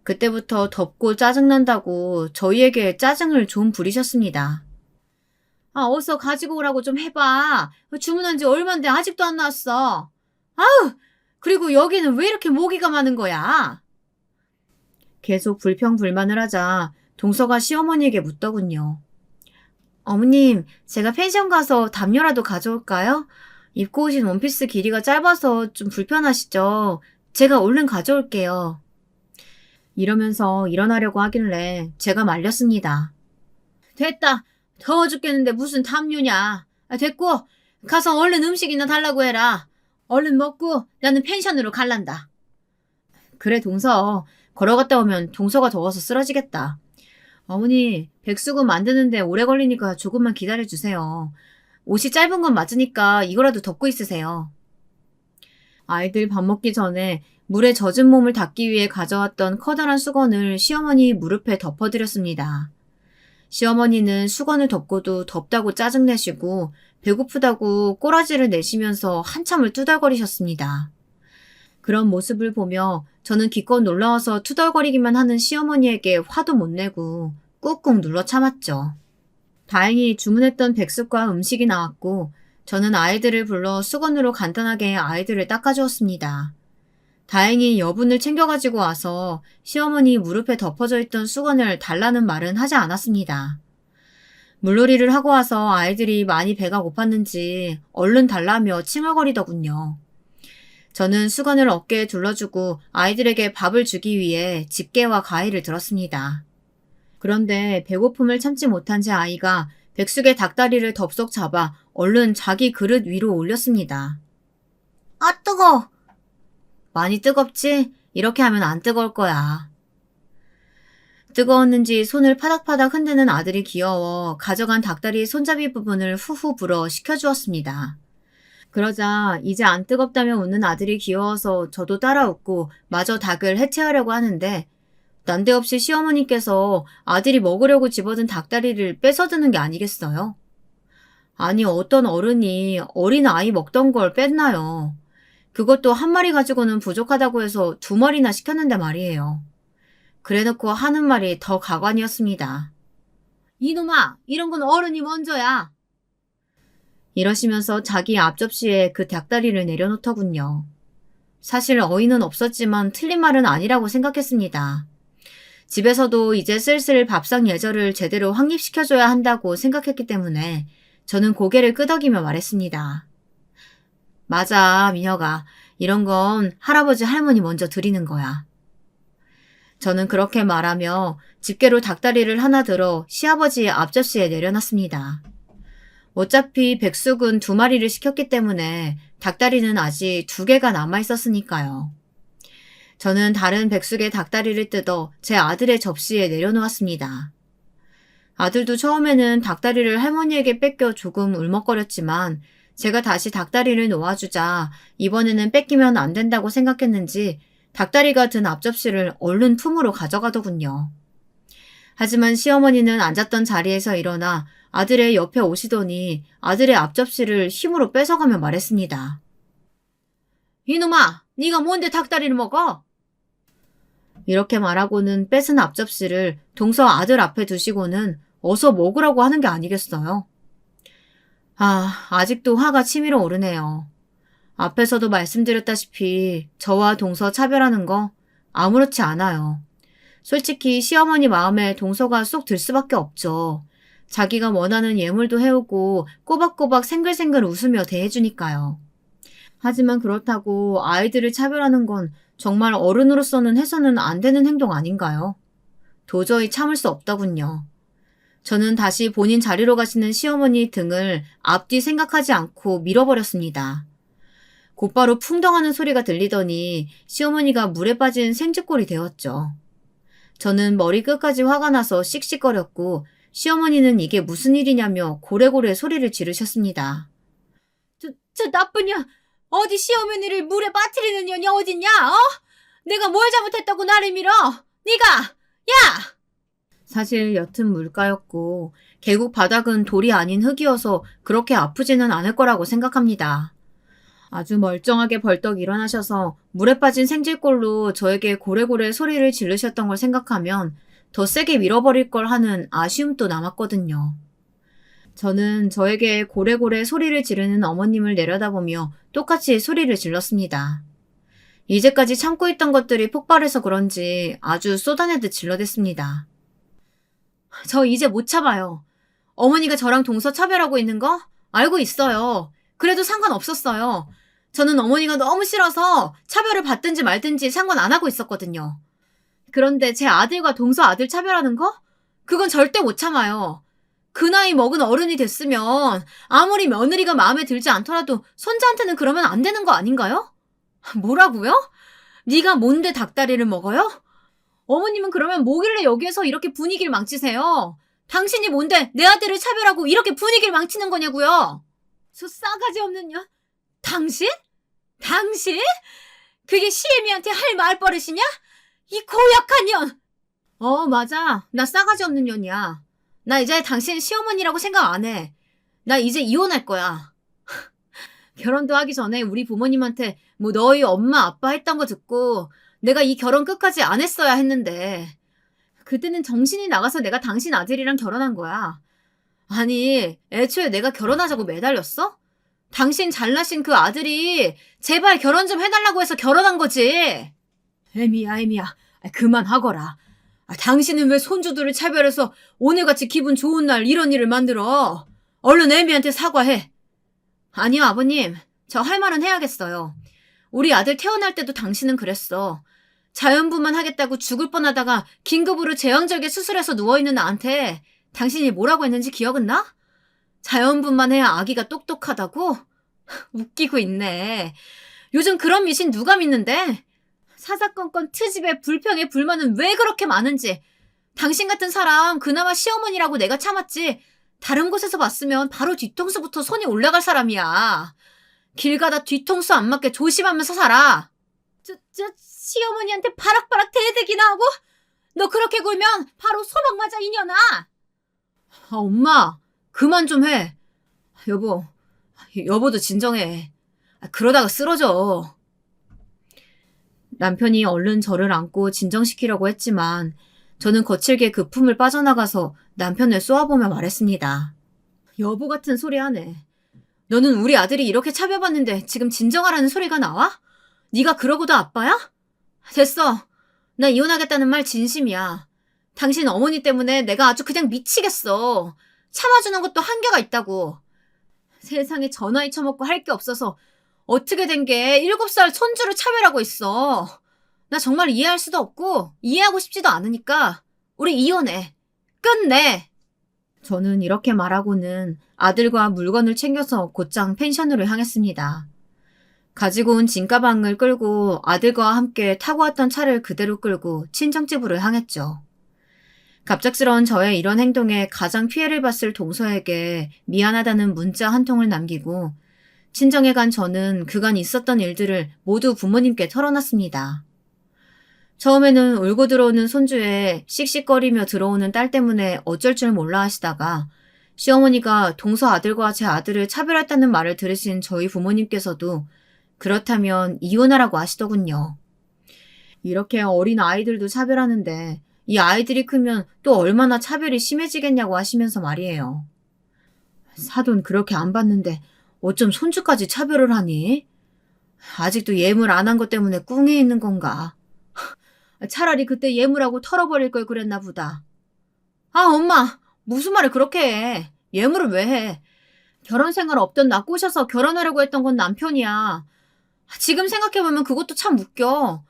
그때부터 덥고 짜증난다고 저희에게 짜증을 좀 부리셨습니다. 아, 어서 가지고 오라고 좀 해봐. 주문한 지 얼만데 아직도 안 나왔어. 아우! 그리고 여기는 왜 이렇게 모기가 많은 거야? 계속 불평불만을 하자 동서가 시어머니에게 묻더군요. 어머님, 제가 펜션 가서 담요라도 가져올까요? 입고 오신 원피스 길이가 짧아서 좀 불편하시죠? 제가 얼른 가져올게요. 이러면서 일어나려고 하길래 제가 말렸습니다. 됐다. 더워 죽겠는데 무슨 담요냐. 됐고 가서 얼른 음식이나 달라고 해라. 얼른 먹고 나는 펜션으로 갈란다. 그래 동서. 걸어갔다 오면 동서가 더워서 쓰러지겠다. 어머니, 백숙은 만드는데 오래 걸리니까 조금만 기다려주세요. 옷이 짧은 건 맞으니까 이거라도 덮고 있으세요. 아이들 밥 먹기 전에 물에 젖은 몸을 닦기 위해 가져왔던 커다란 수건을 시어머니 무릎에 덮어드렸습니다. 시어머니는 수건을 덮고도 덥다고 짜증내시고 배고프다고 꼬라지를 내시면서 한참을 투덜거리셨습니다. 그런 모습을 보며 저는 기껏 놀라워서 투덜거리기만 하는 시어머니에게 화도 못 내고 꾹꾹 눌러 참았죠. 다행히 주문했던 백숙과 음식이 나왔고 저는 아이들을 불러 수건으로 간단하게 아이들을 닦아주었습니다. 다행히 여분을 챙겨가지고 와서 시어머니 무릎에 덮어져 있던 수건을 달라는 말은 하지 않았습니다. 물놀이를 하고 와서 아이들이 많이 배가 고팠는지 얼른 달라며 칭얼거리더군요. 저는 수건을 어깨에 둘러주고 아이들에게 밥을 주기 위해 집게와 가위를 들었습니다. 그런데 배고픔을 참지 못한 제 아이가 백숙의 닭다리를 덥석 잡아 얼른 자기 그릇 위로 올렸습니다. 아, 뜨거! 많이 뜨겁지? 이렇게 하면 안 뜨거울 거야. 뜨거웠는지 손을 파닥파닥 흔드는 아들이 귀여워 가져간 닭다리 손잡이 부분을 후후 불어 식혀주었습니다. 그러자 이제 안 뜨겁다며 웃는 아들이 귀여워서 저도 따라 웃고 마저 닭을 해체하려고 하는데 난데없이 시어머니께서 아들이 먹으려고 집어든 닭다리를 뺏어드는 게 아니겠어요? 아니 어떤 어른이 어린 아이 먹던 걸 뺐나요? 그것도 한 마리 가지고는 부족하다고 해서 2마리나 시켰는데 말이에요. 그래놓고 하는 말이 더 가관이었습니다. 이놈아, 이런 건 어른이 먼저야. 이러시면서 자기 앞접시에 그 닭다리를 내려놓더군요. 사실 어이는 없었지만 틀린 말은 아니라고 생각했습니다. 집에서도 이제 슬슬 밥상 예절을 제대로 확립시켜줘야 한다고 생각했기 때문에 저는 고개를 끄덕이며 말했습니다. 맞아, 미녀가. 이런 건 할아버지 할머니 먼저 드리는 거야. 저는 그렇게 말하며 집게로 닭다리를 하나 들어 시아버지의 앞접시에 내려놨습니다. 어차피 백숙은 2마리를 시켰기 때문에 닭다리는 아직 2개가 남아있었으니까요. 저는 다른 백숙의 닭다리를 뜯어 제 아들의 접시에 내려놓았습니다. 아들도 처음에는 닭다리를 할머니에게 뺏겨 조금 울먹거렸지만 제가 다시 닭다리를 놓아주자 이번에는 뺏기면 안 된다고 생각했는지 닭다리가 든 앞접시를 얼른 품으로 가져가더군요. 하지만 시어머니는 앉았던 자리에서 일어나 아들의 옆에 오시더니 아들의 앞접시를 힘으로 뺏어가며 말했습니다. 이놈아, 네가 뭔데 닭다리를 먹어? 이렇게 말하고는 뺏은 앞접시를 동서 아들 앞에 두시고는 어서 먹으라고 하는 게 아니겠어요? 아직도 화가 치밀어 오르네요. 앞에서도 말씀드렸다시피 저와 동서 차별하는 거 아무렇지 않아요. 솔직히 시어머니 마음에 동서가 쏙 들 수밖에 없죠. 자기가 원하는 예물도 해오고 꼬박꼬박 생글생글 웃으며 대해주니까요. 하지만 그렇다고 아이들을 차별하는 건 정말 어른으로서는 해서는 안 되는 행동 아닌가요? 도저히 참을 수 없더군요. 저는 다시 본인 자리로 가시는 시어머니 등을 앞뒤 생각하지 않고 밀어버렸습니다. 곧바로 풍덩하는 소리가 들리더니 시어머니가 물에 빠진 생쥐꼴이 되었죠. 저는 머리 끝까지 화가 나서 씩씩거렸고 시어머니는 이게 무슨 일이냐며 고래고래 소리를 지르셨습니다. 저 나쁜 년! 어디 시어머니를 물에 빠뜨리는 년이 어딨냐? 내가 뭘 잘못했다고 나를 밀어? 네가! 야! 사실 옅은 물가였고 계곡 바닥은 돌이 아닌 흙이어서 그렇게 아프지는 않을 거라고 생각합니다. 아주 멀쩡하게 벌떡 일어나셔서 물에 빠진 생쥐꼴로 저에게 고래고래 소리를 지르셨던 걸 생각하면 더 세게 밀어버릴 걸 하는 아쉬움도 남았거든요. 저는 저에게 고래고래 소리를 지르는 어머님을 내려다보며 똑같이 소리를 질렀습니다. 이제까지 참고 있던 것들이 폭발해서 그런지 아주 쏟아내듯 질러댔습니다. 저 이제 못 참아요. 어머니가 저랑 동서 차별하고 있는 거 알고 있어요. 그래도 상관없었어요. 저는 어머니가 너무 싫어서 차별을 받든지 말든지 상관 안 하고 있었거든요. 그런데 제 아들과 동서 아들 차별하는 거? 그건 절대 못 참아요. 그 나이 먹은 어른이 됐으면 아무리 며느리가 마음에 들지 않더라도 손자한테는 그러면 안 되는 거 아닌가요? 뭐라고요? 네가 뭔데 닭다리를 먹어요? 어머님은 그러면 뭐길래 여기에서 이렇게 분위기를 망치세요? 당신이 뭔데 내 아들을 차별하고 이렇게 분위기를 망치는 거냐고요? 저 싸가지 없는 년. 당신? 당신? 그게 시애미한테 할 말버릇이냐? 이 고약한 년! 맞아. 나 싸가지 없는 년이야. 나 이제 당신 시어머니라고 생각 안 해. 나 이제 이혼할 거야. 결혼도 하기 전에 우리 부모님한테 뭐 너희 엄마 아빠 했던 거 듣고 내가 이 결혼 끝까지 안 했어야 했는데 그때는 정신이 나가서 내가 당신 아들이랑 결혼한 거야. 아니, 애초에 내가 결혼하자고 매달렸어? 당신 잘나신 그 아들이 제발 결혼 좀 해달라고 해서 결혼한 거지. 애미야. 그만하거라. 당신은 왜 손주들을 차별해서 오늘같이 기분 좋은 날 이런 일을 만들어? 얼른 애미한테 사과해. 아니요, 아버님. 저 할 말은 해야겠어요. 우리 아들 태어날 때도 당신은 그랬어. 자연분만 하겠다고 죽을 뻔하다가 긴급으로 제왕절개 수술해서 누워있는 나한테 당신이 뭐라고 했는지 기억은 나? 자연분만 해야 아기가 똑똑하다고? 웃기고 있네. 요즘 그런 미신 누가 믿는데? 사사건건 트집에 불평에 불만은 왜 그렇게 많은지. 당신 같은 사람 그나마 시어머니라고 내가 참았지. 다른 곳에서 봤으면 바로 뒤통수부터 손이 올라갈 사람이야. 길 가다 뒤통수 안 맞게 조심하면서 살아. 시어머니한테 바락바락 대들기나 하고? 너 그렇게 굴면 바로 소방 맞아, 이년아. 엄마, 그만 좀 해. 여보도 진정해. 그러다가 쓰러져. 남편이 얼른 저를 안고 진정시키려고 했지만 저는 거칠게 그 품을 빠져나가서 남편을 쏘아보며 말했습니다. 여보 같은 소리 하네. 너는 우리 아들이 이렇게 차별받는데 지금 진정하라는 소리가 나와? 네가 그러고도 아빠야? 됐어. 나 이혼하겠다는 말 진심이야. 당신 어머니 때문에 내가 아주 그냥 미치겠어. 참아주는 것도 한계가 있다고. 세상에 저 나이 처먹고 할 게 없어서 어떻게 된 게 7살 손주를 차별하고 있어. 나 정말 이해할 수도 없고 이해하고 싶지도 않으니까 우리 이혼해. 끝내. 저는 이렇게 말하고는 아들과 물건을 챙겨서 곧장 펜션으로 향했습니다. 가지고 온 짐가방을 끌고 아들과 함께 타고 왔던 차를 그대로 끌고 친정집으로 향했죠. 갑작스러운 저의 이런 행동에 가장 피해를 봤을 동서에게 미안하다는 문자 한 통을 남기고 친정에 간 저는 그간 있었던 일들을 모두 부모님께 털어놨습니다. 처음에는 울고 들어오는 손주에 씩씩거리며 들어오는 딸 때문에 어쩔 줄 몰라 하시다가 시어머니가 동서 아들과 제 아들을 차별했다는 말을 들으신 저희 부모님께서도 그렇다면 이혼하라고 하시더군요. 이렇게 어린 아이들도 차별하는데 이 아이들이 크면 또 얼마나 차별이 심해지겠냐고 하시면서 말이에요. 사돈 그렇게 안 봤는데 어쩜 손주까지 차별을 하니? 아직도 예물 안 한 것 때문에 꿍해 있는 건가? 차라리 그때 예물하고 털어버릴 걸 그랬나 보다. 아, 엄마, 무슨 말을 그렇게 해. 예물을 왜 해? 결혼 생활 없던 나 꼬셔서 결혼하려고 했던 건 남편이야. 지금 생각해보면 그것도 참 웃겨.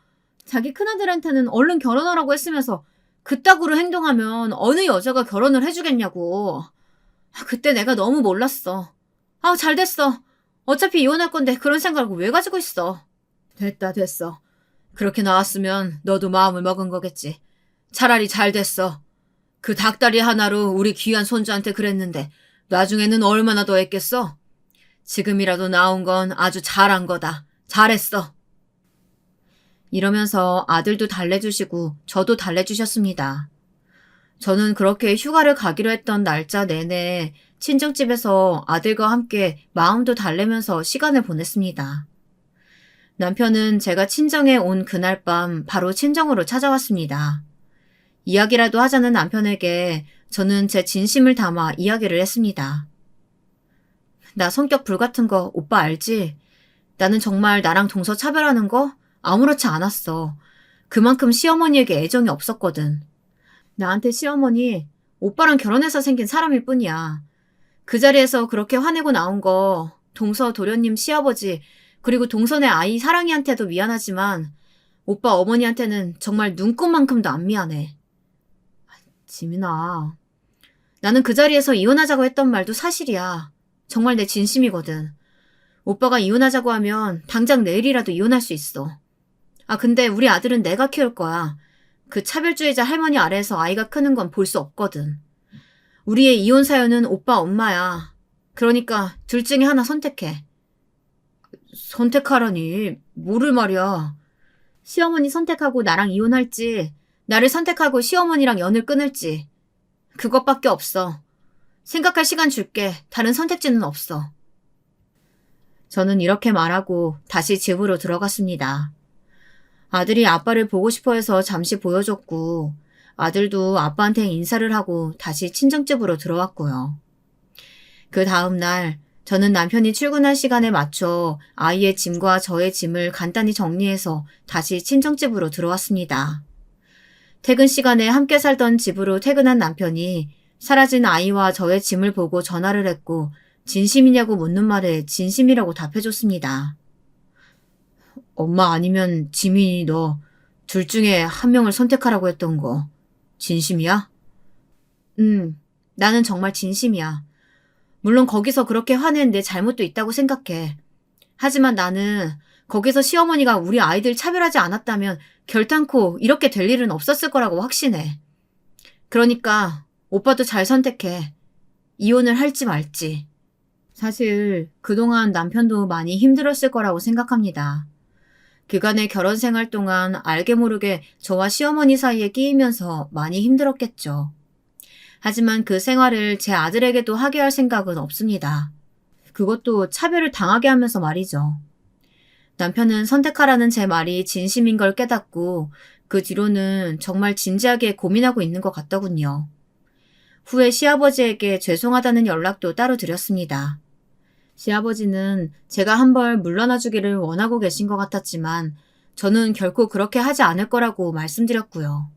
자기 큰아들한테는 얼른 결혼하라고 했으면서 그따구로 행동하면 어느 여자가 결혼을 해주겠냐고. 그때 내가 너무 몰랐어. 잘 됐어. 어차피 이혼할 건데 그런 생각을 왜 가지고 있어. 됐어. 그렇게 나왔으면 너도 마음을 먹은 거겠지. 차라리 잘 됐어. 그 닭다리 하나로 우리 귀한 손주한테 그랬는데 나중에는 얼마나 더 했겠어? 지금이라도 나온 건 아주 잘한 거다. 잘했어. 이러면서 아들도 달래주시고 저도 달래주셨습니다. 저는 그렇게 휴가를 가기로 했던 날짜 내내 친정집에서 아들과 함께 마음도 달래면서 시간을 보냈습니다. 남편은 제가 친정에 온 그날 밤 바로 친정으로 찾아왔습니다. 이야기라도 하자는 남편에게 저는 제 진심을 담아 이야기를 했습니다. 나 성격 불같은 거 오빠 알지? 나는 정말 나랑 동서 차별하는 거 아무렇지 않았어. 그만큼 시어머니에게 애정이 없었거든. 나한테 시어머니 오빠랑 결혼해서 생긴 사람일 뿐이야. 그 자리에서 그렇게 화내고 나온 거 동서 도련님 시아버지 그리고 동선의 아이 사랑이한테도 미안하지만 오빠 어머니한테는 정말 눈꼽만큼도 안 미안해. 지민아, 나는 그 자리에서 이혼하자고 했던 말도 사실이야. 정말 내 진심이거든. 오빠가 이혼하자고 하면 당장 내일이라도 이혼할 수 있어. 근데 우리 아들은 내가 키울 거야. 그 차별주의자 할머니 아래에서 아이가 크는 건 볼 수 없거든. 우리의 이혼 사연은 오빠 엄마야. 그러니까 둘 중에 하나 선택해. 선택하라니 뭐를 말이야. 시어머니 선택하고 나랑 이혼할지 나를 선택하고 시어머니랑 연을 끊을지 그것밖에 없어. 생각할 시간 줄게. 다른 선택지는 없어. 저는 이렇게 말하고 다시 집으로 들어갔습니다. 아들이 아빠를 보고 싶어 해서 잠시 보여줬고 아들도 아빠한테 인사를 하고 다시 친정집으로 들어왔고요. 그 다음 날 저는 남편이 출근할 시간에 맞춰 아이의 짐과 저의 짐을 간단히 정리해서 다시 친정집으로 들어왔습니다. 퇴근 시간에 함께 살던 집으로 퇴근한 남편이 사라진 아이와 저의 짐을 보고 전화를 했고 진심이냐고 묻는 말에 진심이라고 답해줬습니다. 엄마 아니면 지민이 너 둘 중에 한 명을 선택하라고 했던 거 진심이야? 나는 정말 진심이야. 물론 거기서 그렇게 화낸 내 잘못도 있다고 생각해. 하지만 나는 거기서 시어머니가 우리 아이들 차별하지 않았다면 결단코 이렇게 될 일은 없었을 거라고 확신해. 그러니까 오빠도 잘 선택해. 이혼을 할지 말지. 사실 그동안 남편도 많이 힘들었을 거라고 생각합니다. 그간의 결혼 생활 동안 알게 모르게 저와 시어머니 사이에 끼이면서 많이 힘들었겠죠. 하지만 그 생활을 제 아들에게도 하게 할 생각은 없습니다. 그것도 차별을 당하게 하면서 말이죠. 남편은 선택하라는 제 말이 진심인 걸 깨닫고 그 뒤로는 정말 진지하게 고민하고 있는 것 같더군요. 후에 시아버지에게 죄송하다는 연락도 따로 드렸습니다. 시아버지는 제가 한 벌 물러나 주기를 원하고 계신 것 같았지만 저는 결코 그렇게 하지 않을 거라고 말씀드렸고요.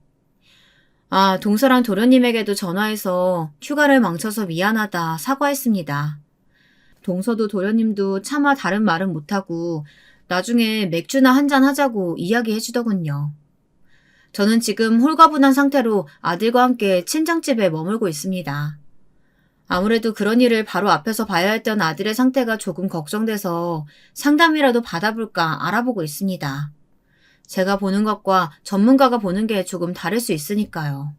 동서랑 도련님에게도 전화해서 휴가를 망쳐서 미안하다 사과했습니다. 동서도 도련님도 차마 다른 말은 못하고 나중에 맥주나 한잔 하자고 이야기해 주더군요. 저는 지금 홀가분한 상태로 아들과 함께 친정집에 머물고 있습니다. 아무래도 그런 일을 바로 앞에서 봐야 했던 아들의 상태가 조금 걱정돼서 상담이라도 받아볼까 알아보고 있습니다. 제가 보는 것과 전문가가 보는 게 조금 다를 수 있으니까요.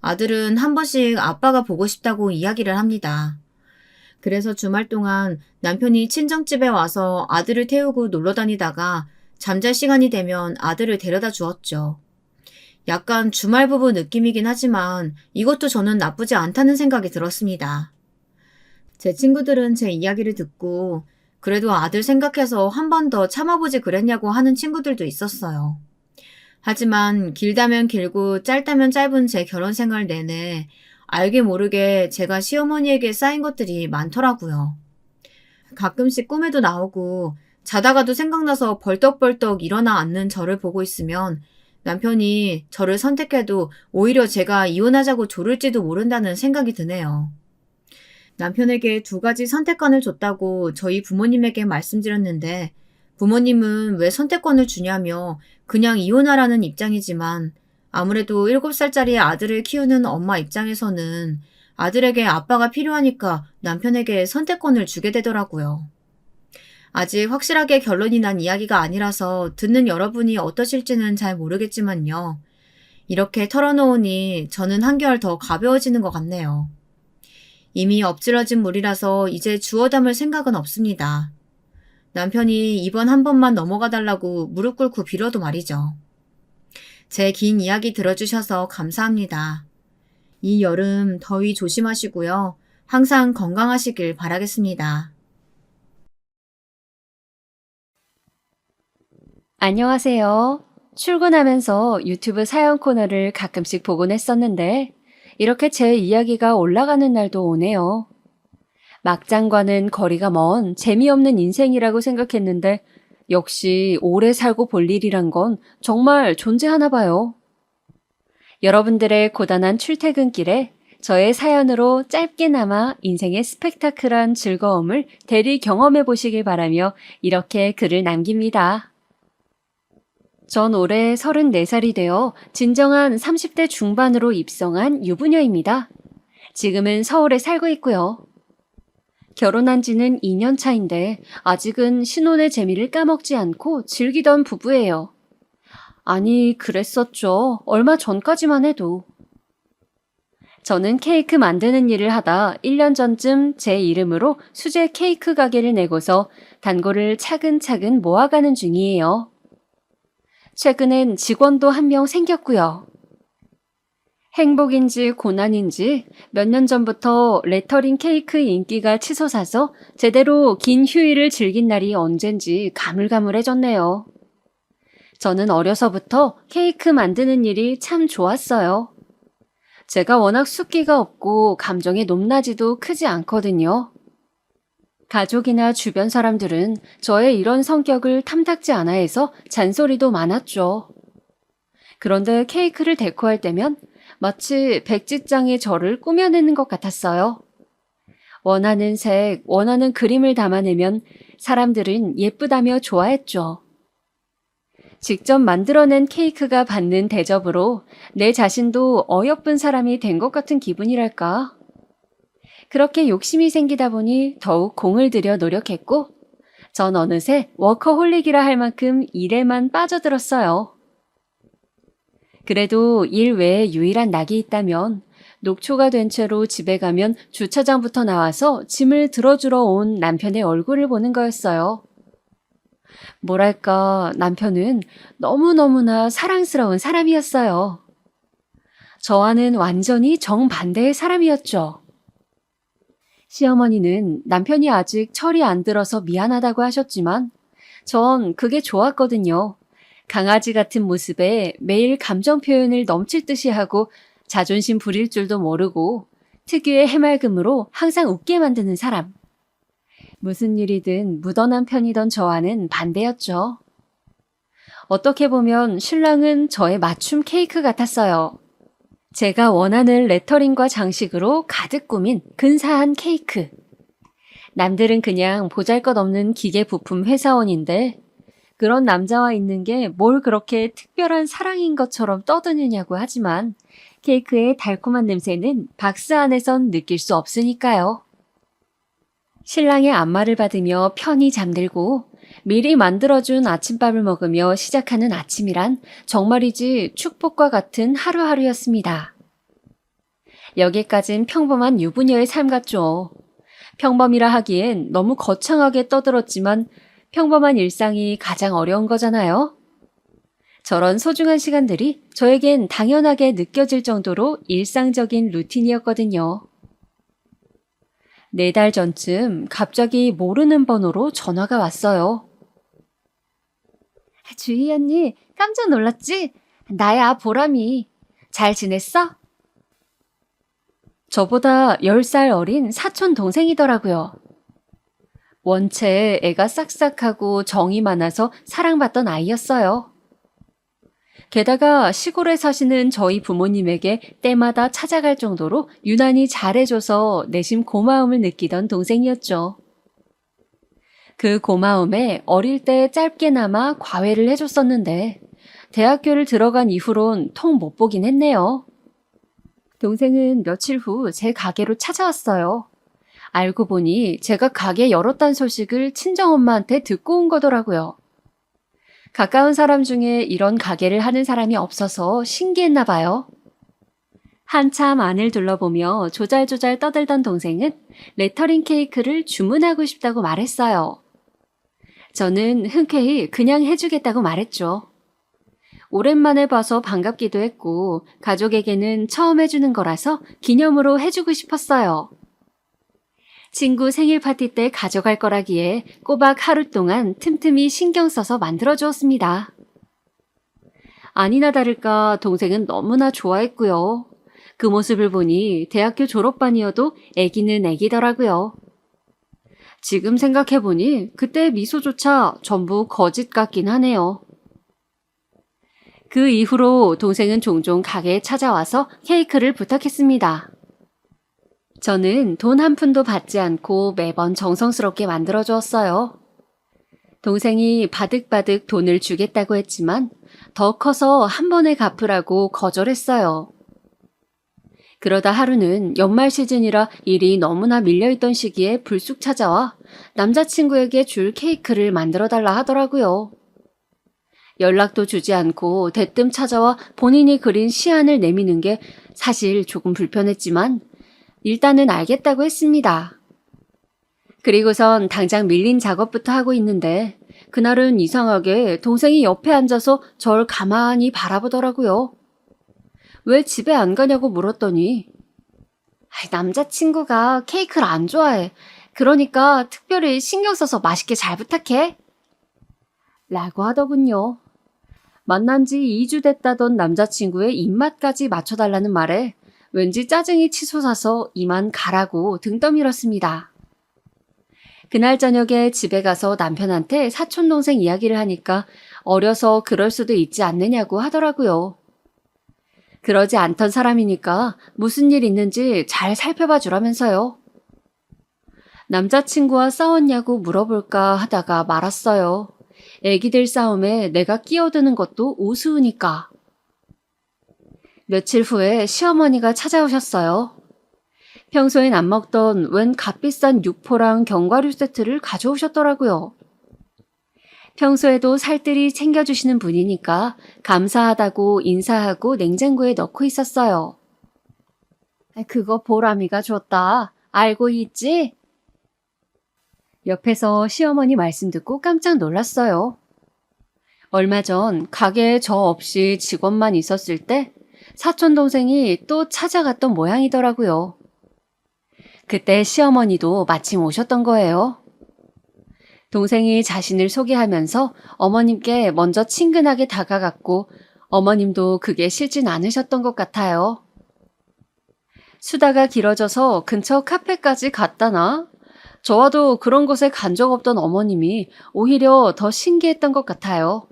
아들은 한 번씩 아빠가 보고 싶다고 이야기를 합니다. 그래서 주말 동안 남편이 친정집에 와서 아들을 태우고 놀러 다니다가 잠잘 시간이 되면 아들을 데려다 주었죠. 약간 주말 부부 느낌이긴 하지만 이것도 저는 나쁘지 않다는 생각이 들었습니다. 제 친구들은 제 이야기를 듣고 그래도 아들 생각해서 한 번 더 참아보지 그랬냐고 하는 친구들도 있었어요. 하지만 길다면 길고 짧다면 짧은 제 결혼 생활 내내 알게 모르게 제가 시어머니에게 쌓인 것들이 많더라고요. 가끔씩 꿈에도 나오고 자다가도 생각나서 벌떡벌떡 일어나 앉는 저를 보고 있으면 남편이 저를 선택해도 오히려 제가 이혼하자고 조를지도 모른다는 생각이 드네요. 남편에게 두 가지 선택권을 줬다고 저희 부모님에게 말씀드렸는데 부모님은 왜 선택권을 주냐며 그냥 이혼하라는 입장이지만 아무래도 7살짜리 아들을 키우는 엄마 입장에서는 아들에게 아빠가 필요하니까 남편에게 선택권을 주게 되더라고요. 아직 확실하게 결론이 난 이야기가 아니라서 듣는 여러분이 어떠실지는 잘 모르겠지만요. 이렇게 털어놓으니 저는 한결 더 가벼워지는 것 같네요. 이미 엎질러진 물이라서 이제 주워 담을 생각은 없습니다. 남편이 이번 한 번만 넘어가 달라고 무릎 꿇고 빌어도 말이죠. 제 긴 이야기 들어주셔서 감사합니다. 이 여름 더위 조심하시고요. 항상 건강하시길 바라겠습니다. 안녕하세요. 출근하면서 유튜브 사연 코너를 가끔씩 보곤 했었는데, 이렇게 제 이야기가 올라가는 날도 오네요. 막장과는 거리가 먼 재미없는 인생이라고 생각했는데, 역시 오래 살고 볼 일이란 건 정말 존재하나 봐요. 여러분들의 고단한 출퇴근길에 저의 사연으로 짧게나마 인생의 스펙타클한 즐거움을 대리 경험해 보시길 바라며 이렇게 글을 남깁니다. 전 올해 34살이 되어 진정한 30대 중반으로 입성한 유부녀입니다. 지금은 서울에 살고 있고요. 결혼한 지는 2년 차인데 아직은 신혼의 재미를 까먹지 않고 즐기던 부부예요. 아니, 그랬었죠. 얼마 전까지만 해도. 저는 케이크 만드는 일을 하다 1년 전쯤 제 이름으로 수제 케이크 가게를 내고서 단골을 차근차근 모아가는 중이에요. 최근엔 직원도 한 명 생겼고요. 행복인지 고난인지 몇 년 전부터 레터링 케이크 인기가 치솟아서 제대로 긴 휴일을 즐긴 날이 언젠지 가물가물해졌네요. 저는 어려서부터 케이크 만드는 일이 참 좋았어요. 제가 워낙 숫기가 없고 감정의 높낮이도 크지 않거든요. 가족이나 주변 사람들은 저의 이런 성격을 탐탁지 않아 해서 잔소리도 많았죠. 그런데 케이크를 데코할 때면 마치 백지장에 저를 꾸며내는 것 같았어요. 원하는 색, 원하는 그림을 담아내면 사람들은 예쁘다며 좋아했죠. 직접 만들어낸 케이크가 받는 대접으로 내 자신도 어여쁜 사람이 된 것 같은 기분이랄까. 그렇게 욕심이 생기다 보니 더욱 공을 들여 노력했고, 전 어느새 워커홀릭이라 할 만큼 일에만 빠져들었어요. 그래도 일 외에 유일한 낙이 있다면 녹초가 된 채로 집에 가면 주차장부터 나와서 짐을 들어주러 온 남편의 얼굴을 보는 거였어요. 뭐랄까, 남편은 너무너무나 사랑스러운 사람이었어요. 저와는 완전히 정반대의 사람이었죠. 시어머니는 남편이 아직 철이 안 들어서 미안하다고 하셨지만 전 그게 좋았거든요. 강아지 같은 모습에 매일 감정 표현을 넘칠 듯이 하고 자존심 부릴 줄도 모르고 특유의 해맑음으로 항상 웃게 만드는 사람. 무슨 일이든 무던한 편이던 저와는 반대였죠. 어떻게 보면 신랑은 저의 맞춤 케이크 같았어요. 제가 원하는 레터링과 장식으로 가득 꾸민 근사한 케이크. 남들은 그냥 보잘것없는 기계 부품 회사원인데 그런 남자와 있는 게 뭘 그렇게 특별한 사랑인 것처럼 떠드느냐고 하지만 케이크의 달콤한 냄새는 박스 안에선 느낄 수 없으니까요. 신랑의 안마를 받으며 편히 잠들고 미리 만들어준 아침밥을 먹으며 시작하는 아침이란 정말이지 축복과 같은 하루하루였습니다. 여기까진 평범한 유부녀의 삶 같죠. 평범이라 하기엔 너무 거창하게 떠들었지만 평범한 일상이 가장 어려운 거잖아요. 저런 소중한 시간들이 저에겐 당연하게 느껴질 정도로 일상적인 루틴이었거든요. 4달 전쯤 갑자기 모르는 번호로 전화가 왔어요. 주희 언니, 깜짝 놀랐지? 나야, 보람이. 잘 지냈어? 저보다 10살 어린 사촌 동생이더라고요. 원체 애가 싹싹하고 정이 많아서 사랑받던 아이였어요. 게다가 시골에 사시는 저희 부모님에게 때마다 찾아갈 정도로 유난히 잘해줘서 내심 고마움을 느끼던 동생이었죠. 그 고마움에 어릴 때 짧게나마 과외를 해줬었는데 대학교를 들어간 이후론 통 못 보긴 했네요. 동생은 며칠 후 제 가게로 찾아왔어요. 알고 보니 제가 가게 열었다는 소식을 친정엄마한테 듣고 온 거더라고요. 가까운 사람 중에 이런 가게를 하는 사람이 없어서 신기했나 봐요. 한참 안을 둘러보며 조잘조잘 떠들던 동생은 레터링 케이크를 주문하고 싶다고 말했어요. 저는 흔쾌히 그냥 해주겠다고 말했죠. 오랜만에 봐서 반갑기도 했고 가족에게는 처음 해주는 거라서 기념으로 해주고 싶었어요. 친구 생일 파티 때 가져갈 거라기에 꼬박 하루 동안 틈틈이 신경 써서 만들어 주었습니다. 아니나 다를까 동생은 너무나 좋아했고요. 그 모습을 보니 대학교 졸업반이어도 애기는 애기더라고요. 지금 생각해보니 그때 미소조차 전부 거짓 같긴 하네요. 그 이후로 동생은 종종 가게에 찾아와서 케이크를 부탁했습니다. 저는 돈 한 푼도 받지 않고 매번 정성스럽게 만들어 주었어요. 동생이 바득바득 돈을 주겠다고 했지만 더 커서 한 번에 갚으라고 거절했어요. 그러다 하루는 연말 시즌이라 일이 너무나 밀려있던 시기에 불쑥 찾아와 남자친구에게 줄 케이크를 만들어 달라 하더라고요. 연락도 주지 않고 대뜸 찾아와 본인이 그린 시안을 내미는 게 사실 조금 불편했지만 일단은 알겠다고 했습니다. 그리고선 당장 밀린 작업부터 하고 있는데 그날은 이상하게 동생이 옆에 앉아서 절 가만히 바라보더라고요. 왜 집에 안 가냐고 물었더니 남자친구가 케이크를 안 좋아해. 그러니까 특별히 신경 써서 맛있게 잘 부탁해. 라고 하더군요. 만난 지 2주 됐다던 남자친구의 입맛까지 맞춰달라는 말에 왠지 짜증이 치솟아서 이만 가라고 등 떠밀었습니다. 그날 저녁에 집에 가서 남편한테 사촌동생 이야기를 하니까 어려서 그럴 수도 있지 않느냐고 하더라고요. 그러지 않던 사람이니까 무슨 일 있는지 잘 살펴봐 주라면서요. 남자친구와 싸웠냐고 물어볼까 하다가 말았어요. 애기들 싸움에 내가 끼어드는 것도 우스우니까. 며칠 후에 시어머니가 찾아오셨어요. 평소엔 안 먹던 웬 값비싼 육포랑 견과류 세트를 가져오셨더라고요. 평소에도 살뜰히 챙겨주시는 분이니까 감사하다고 인사하고 냉장고에 넣고 있었어요. 그거 보람이가 줬다. 알고 있지? 옆에서 시어머니 말씀 듣고 깜짝 놀랐어요. 얼마 전 가게에 저 없이 직원만 있었을 때 사촌 동생이 또 찾아갔던 모양이더라고요. 그때 시어머니도 마침 오셨던 거예요. 동생이 자신을 소개하면서 어머님께 먼저 친근하게 다가갔고 어머님도 그게 싫진 않으셨던 것 같아요. 수다가 길어져서 근처 카페까지 갔다나? 저와도 그런 곳에 간 적 없던 어머님이 오히려 더 신기했던 것 같아요.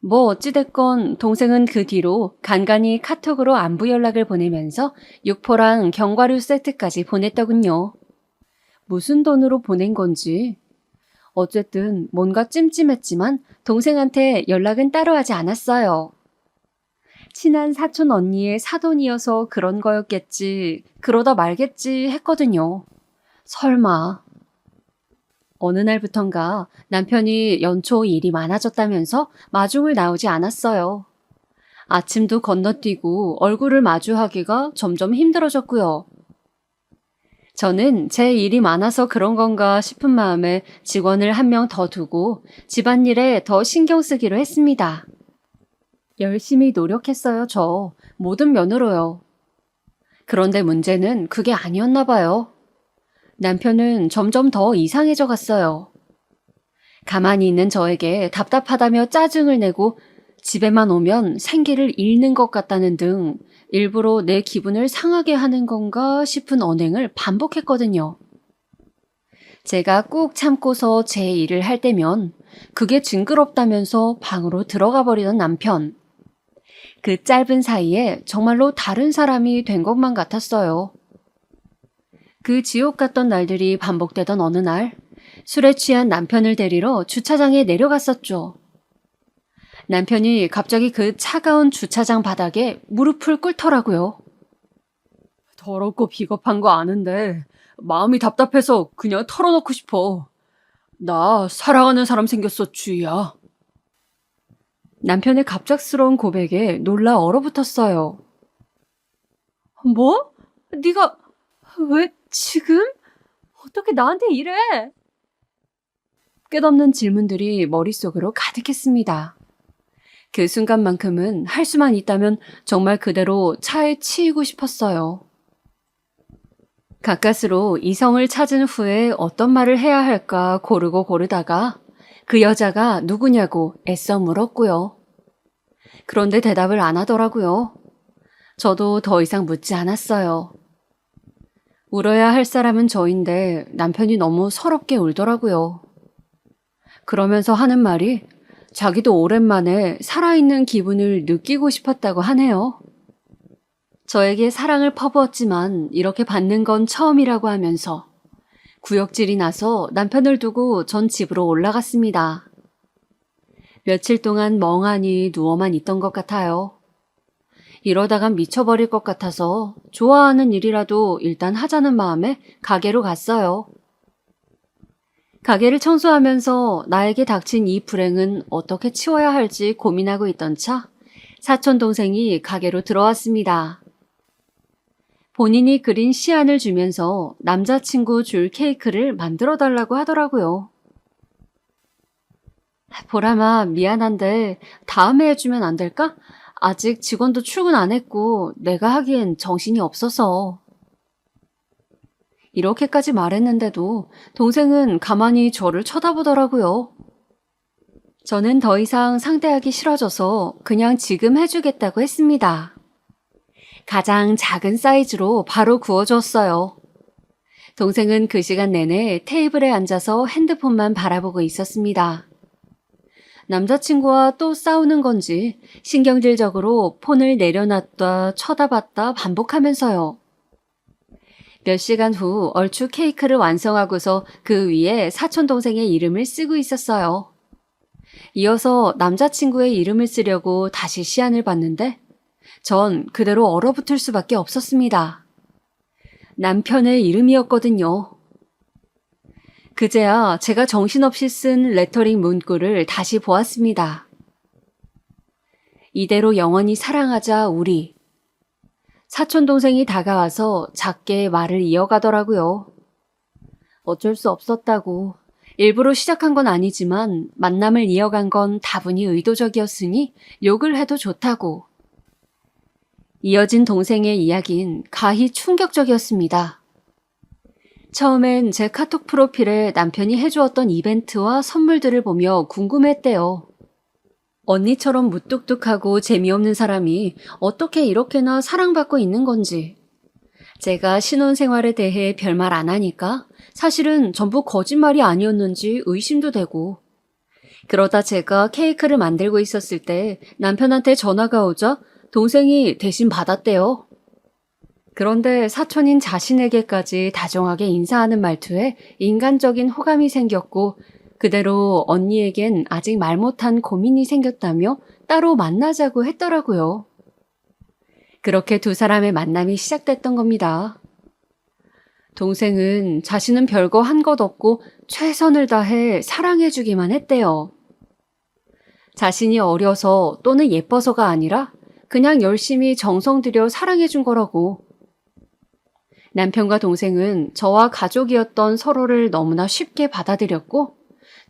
뭐 어찌됐건 동생은 그 뒤로 간간히 카톡으로 안부 연락을 보내면서 육포랑 견과류 세트까지 보냈더군요. 무슨 돈으로 보낸 건지. 어쨌든 뭔가 찜찜했지만 동생한테 연락은 따로 하지 않았어요. 친한 사촌 언니의 사돈이어서 그런 거였겠지, 그러다 말겠지 했거든요. 설마. 어느 날부턴가 남편이 연초 일이 많아졌다면서 마중을 나오지 않았어요. 아침도 건너뛰고 얼굴을 마주하기가 점점 힘들어졌고요. 저는 제 일이 많아서 그런 건가 싶은 마음에 직원을 한 명 더 두고 집안일에 더 신경 쓰기로 했습니다. 열심히 노력했어요, 저. 모든 면으로요. 그런데 문제는 그게 아니었나 봐요. 남편은 점점 더 이상해져 갔어요. 가만히 있는 저에게 답답하다며 짜증을 내고 집에만 오면 생기를 잃는 것 같다는 등 일부러 내 기분을 상하게 하는 건가 싶은 언행을 반복했거든요. 제가 꾹 참고서 제 일을 할 때면 그게 징그럽다면서 방으로 들어가 버리던 남편. 그 짧은 사이에 정말로 다른 사람이 된 것만 같았어요. 그 지옥 같던 날들이 반복되던 어느 날, 술에 취한 남편을 데리러 주차장에 내려갔었죠. 남편이 갑자기 그 차가운 주차장 바닥에 무릎을 꿇더라고요. 더럽고 비겁한 거 아는데 마음이 답답해서 그냥 털어놓고 싶어. 나 사랑하는 사람 생겼어, 주희야. 남편의 갑작스러운 고백에 놀라 얼어붙었어요. 뭐? 네가 왜 지금? 어떻게 나한테 이래? 끝없는 질문들이 머릿속으로 가득했습니다. 그 순간만큼은 할 수만 있다면 정말 그대로 차에 치이고 싶었어요. 가까스로 이성을 찾은 후에 어떤 말을 해야 할까 고르다가 그 여자가 누구냐고 애써 물었고요. 그런데 대답을 안 하더라고요. 저도 더 이상 묻지 않았어요. 울어야 할 사람은 저인데 남편이 너무 서럽게 울더라고요. 그러면서 하는 말이 자기도 오랜만에 살아있는 기분을 느끼고 싶었다고 하네요. 저에게 사랑을 퍼부었지만 이렇게 받는 건 처음이라고 하면서 구역질이 나서 남편을 두고 전 집으로 올라갔습니다. 며칠 동안 멍하니 누워만 있던 것 같아요. 이러다간 미쳐버릴 것 같아서 좋아하는 일이라도 일단 하자는 마음에 가게로 갔어요. 가게를 청소하면서 나에게 닥친 이 불행은 어떻게 치워야 할지 고민하고 있던 차, 사촌 동생이 가게로 들어왔습니다. 본인이 그린 시안을 주면서 남자친구 줄 케이크를 만들어 달라고 하더라고요. 보람아, 미안한데 다음에 해주면 안 될까? 아직 직원도 출근 안 했고 내가 하기엔 정신이 없어서. 이렇게까지 말했는데도 동생은 가만히 저를 쳐다보더라고요. 저는 더 이상 상대하기 싫어져서 그냥 지금 해주겠다고 했습니다. 가장 작은 사이즈로 바로 구워줬어요. 동생은 그 시간 내내 테이블에 앉아서 핸드폰만 바라보고 있었습니다. 남자친구와 또 싸우는 건지 신경질적으로 폰을 내려놨다 쳐다봤다 반복하면서요. 몇 시간 후 얼추 케이크를 완성하고서 그 위에 사촌동생의 이름을 쓰고 있었어요. 이어서 남자친구의 이름을 쓰려고 다시 시안을 봤는데 전 그대로 얼어붙을 수밖에 없었습니다. 남편의 이름이었거든요. 그제야 제가 정신없이 쓴 레터링 문구를 다시 보았습니다. 이대로 영원히 사랑하자 우리. 사촌동생이 다가와서 작게 말을 이어가더라고요. 어쩔 수 없었다고. 일부러 시작한 건 아니지만 만남을 이어간 건 다분히 의도적이었으니 욕을 해도 좋다고. 이어진 동생의 이야기는 가히 충격적이었습니다. 처음엔 제 카톡 프로필에 남편이 해주었던 이벤트와 선물들을 보며 궁금했대요. 언니처럼 무뚝뚝하고 재미없는 사람이 어떻게 이렇게나 사랑받고 있는 건지. 제가 신혼생활에 대해 별말 안 하니까 사실은 전부 거짓말이 아니었는지 의심도 되고. 그러다 제가 케이크를 만들고 있었을 때 남편한테 전화가 오자 동생이 대신 받았대요. 그런데 사촌인 자신에게까지 다정하게 인사하는 말투에 인간적인 호감이 생겼고 그대로 언니에겐 아직 말 못한 고민이 생겼다며 따로 만나자고 했더라고요. 그렇게 두 사람의 만남이 시작됐던 겁니다. 동생은 자신은 별거 한 것 없고 최선을 다해 사랑해주기만 했대요. 자신이 어려서 또는 예뻐서가 아니라 그냥 열심히 정성 들여 사랑해준 거라고. 남편과 동생은 저와 가족이었던 서로를 너무나 쉽게 받아들였고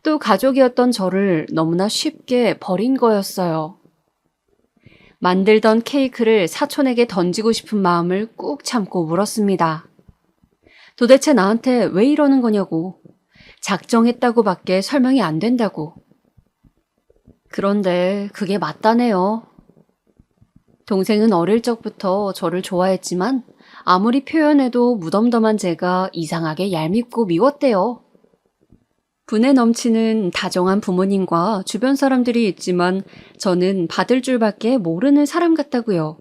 또 가족이었던 저를 너무나 쉽게 버린 거였어요. 만들던 케이크를 사촌에게 던지고 싶은 마음을 꾹 참고 물었습니다. 도대체 나한테 왜 이러는 거냐고. 작정했다고밖에 설명이 안 된다고. 그런데 그게 맞다네요. 동생은 어릴 적부터 저를 좋아했지만 아무리 표현해도 무덤덤한 제가 이상하게 얄밉고 미웠대요. 분에 넘치는 다정한 부모님과 주변 사람들이 있지만 저는 받을 줄밖에 모르는 사람 같다고요.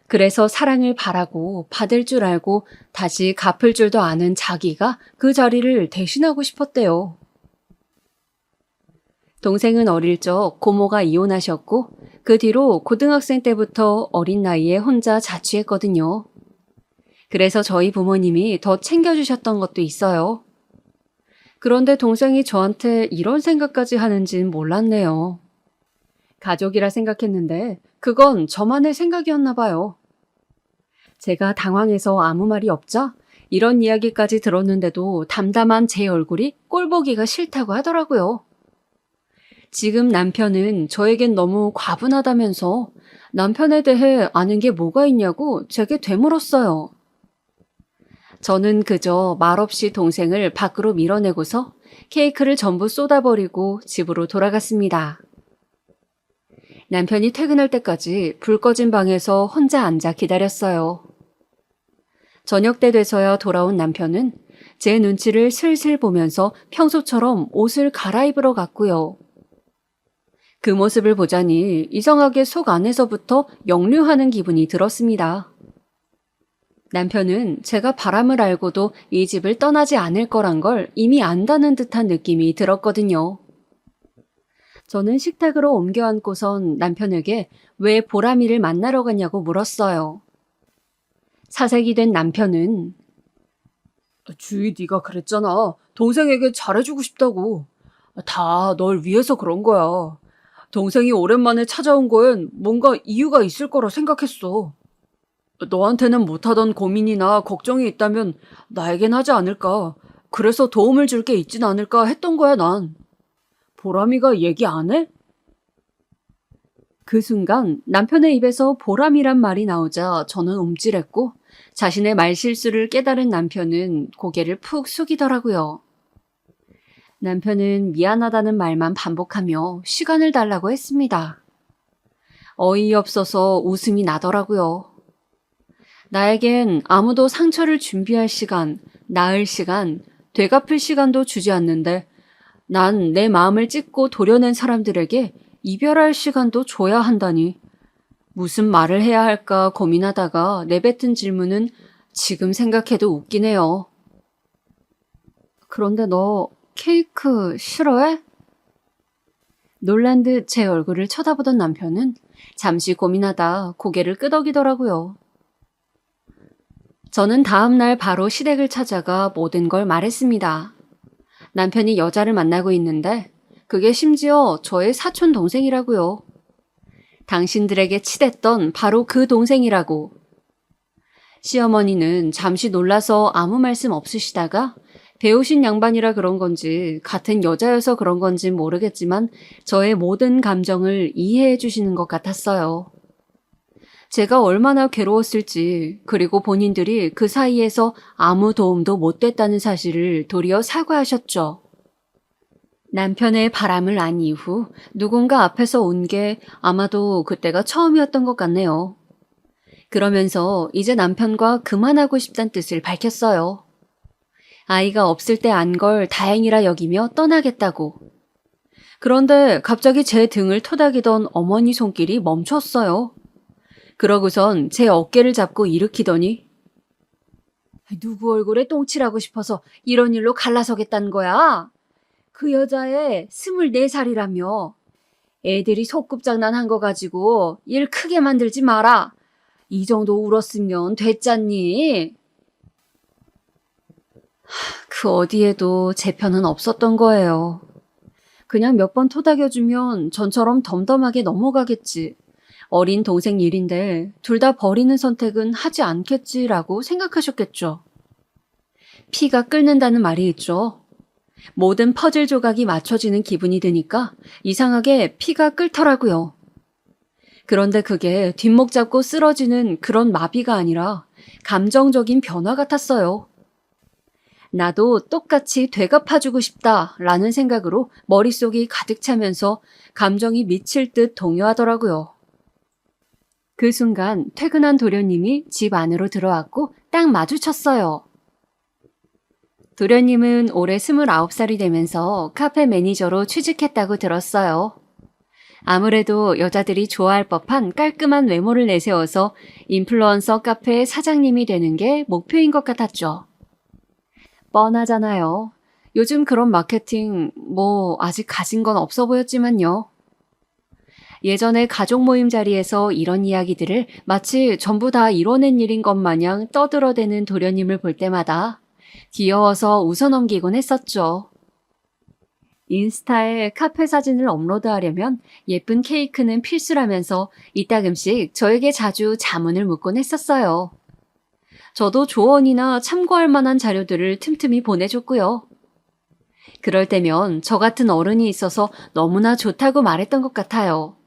그래서 사랑을 바라고 받을 줄 알고 다시 갚을 줄도 아는 자기가 그 자리를 대신하고 싶었대요. 동생은 어릴 적 고모가 이혼하셨고 그 뒤로 고등학생 때부터 어린 나이에 혼자 자취했거든요. 그래서 저희 부모님이 더 챙겨주셨던 것도 있어요. 그런데 동생이 저한테 이런 생각까지 하는진 몰랐네요. 가족이라 생각했는데 그건 저만의 생각이었나 봐요. 제가 당황해서 아무 말이 없자 이런 이야기까지 들었는데도 담담한 제 얼굴이 꼴보기가 싫다고 하더라고요. 지금 남편은 저에겐 너무 과분하다면서 남편에 대해 아는 게 뭐가 있냐고 제게 되물었어요. 저는 그저 말없이 동생을 밖으로 밀어내고서 케이크를 전부 쏟아버리고 집으로 돌아갔습니다. 남편이 퇴근할 때까지 불 꺼진 방에서 혼자 앉아 기다렸어요. 저녁 때 돼서야 돌아온 남편은 제 눈치를 슬슬 보면서 평소처럼 옷을 갈아입으러 갔고요. 그 모습을 보자니 이상하게 속 안에서부터 역류하는 기분이 들었습니다. 남편은 제가 바람을 알고도 이 집을 떠나지 않을 거란 걸 이미 안다는 듯한 느낌이 들었거든요. 저는 식탁으로 옮겨 앉고선 남편에게 왜 보람이를 만나러 갔냐고 물었어요. 사색이 된 남편은 주희 네가 그랬잖아. 동생에게 잘해주고 싶다고. 다 널 위해서 그런 거야. 동생이 오랜만에 찾아온 거엔 뭔가 이유가 있을 거라 생각했어. 너한테는 못하던 고민이나 걱정이 있다면 나에겐 하지 않을까. 그래서 도움을 줄 게 있진 않을까 했던 거야 난. 보람이가 얘기 안 해? 그 순간 남편의 입에서 보람이란 말이 나오자 저는 움찔했고 자신의 말실수를 깨달은 남편은 고개를 푹 숙이더라고요. 남편은 미안하다는 말만 반복하며 시간을 달라고 했습니다. 어이없어서 웃음이 나더라고요. 나에겐 아무도 상처를 준비할 시간, 나을 시간, 되갚을 시간도 주지 않는데 난 내 마음을 찢고 도려낸 사람들에게 이별할 시간도 줘야 한다니. 무슨 말을 해야 할까 고민하다가 내뱉은 질문은 지금 생각해도 웃기네요. 그런데 너 케이크 싫어해? 놀란 듯 제 얼굴을 쳐다보던 남편은 잠시 고민하다 고개를 끄덕이더라고요. 저는 다음날 바로 시댁을 찾아가 모든 걸 말했습니다. 남편이 여자를 만나고 있는데 그게 심지어 저의 사촌 동생이라고요. 당신들에게 치댔던 바로 그 동생이라고. 시어머니는 잠시 놀라서 아무 말씀 없으시다가 배우신 양반이라 그런 건지 같은 여자여서 그런 건지 모르겠지만 저의 모든 감정을 이해해 주시는 것 같았어요. 제가 얼마나 괴로웠을지, 그리고 본인들이 그 사이에서 아무 도움도 못 됐다는 사실을 도리어 사과하셨죠. 남편의 바람을 안 이후 누군가 앞에서 온 게 아마도 그때가 처음이었던 것 같네요. 그러면서 이제 남편과 그만하고 싶다는 뜻을 밝혔어요. 아이가 없을 때 안 걸 다행이라 여기며 떠나겠다고. 그런데 갑자기 제 등을 토닥이던 어머니 손길이 멈췄어요. 그러고선 제 어깨를 잡고 일으키더니 누구 얼굴에 똥칠하고 싶어서 이런 일로 갈라서겠다는 거야? 그 여자애 24살이라며. 애들이 소꿉장난 한 거 가지고 일 크게 만들지 마라. 이 정도 울었으면 됐잖니. 그 어디에도 제 편은 없었던 거예요. 그냥 몇 번 토닥여주면 전처럼 덤덤하게 넘어가겠지. 어린 동생 일인데 둘 다 버리는 선택은 하지 않겠지라고 생각하셨겠죠. 피가 끓는다는 말이 있죠. 모든 퍼즐 조각이 맞춰지는 기분이 드니까 이상하게 피가 끓더라고요. 그런데 그게 뒷목 잡고 쓰러지는 그런 마비가 아니라 감정적인 변화 같았어요. 나도 똑같이 되갚아주고 싶다라는 생각으로 머릿속이 가득 차면서 감정이 미칠 듯 동요하더라고요. 그 순간 퇴근한 도련님이 집 안으로 들어왔고 딱 마주쳤어요. 도련님은 올해 29살이 되면서 카페 매니저로 취직했다고 들었어요. 아무래도 여자들이 좋아할 법한 깔끔한 외모를 내세워서 인플루언서 카페 사장님이 되는 게 목표인 것 같았죠. 뻔하잖아요. 요즘 그런 마케팅 아직 가진 건 없어 보였지만요. 예전에 가족 모임 자리에서 이런 이야기들을 마치 전부 다 이뤄낸 일인 것 마냥 떠들어대는 도련님을 볼 때마다 귀여워서 웃어넘기곤 했었죠. 인스타에 카페 사진을 업로드하려면 예쁜 케이크는 필수라면서 이따금씩 저에게 자주 자문을 묻곤 했었어요. 저도 조언이나 참고할 만한 자료들을 틈틈이 보내줬고요. 그럴 때면 저 같은 어른이 있어서 너무나 좋다고 말했던 것 같아요.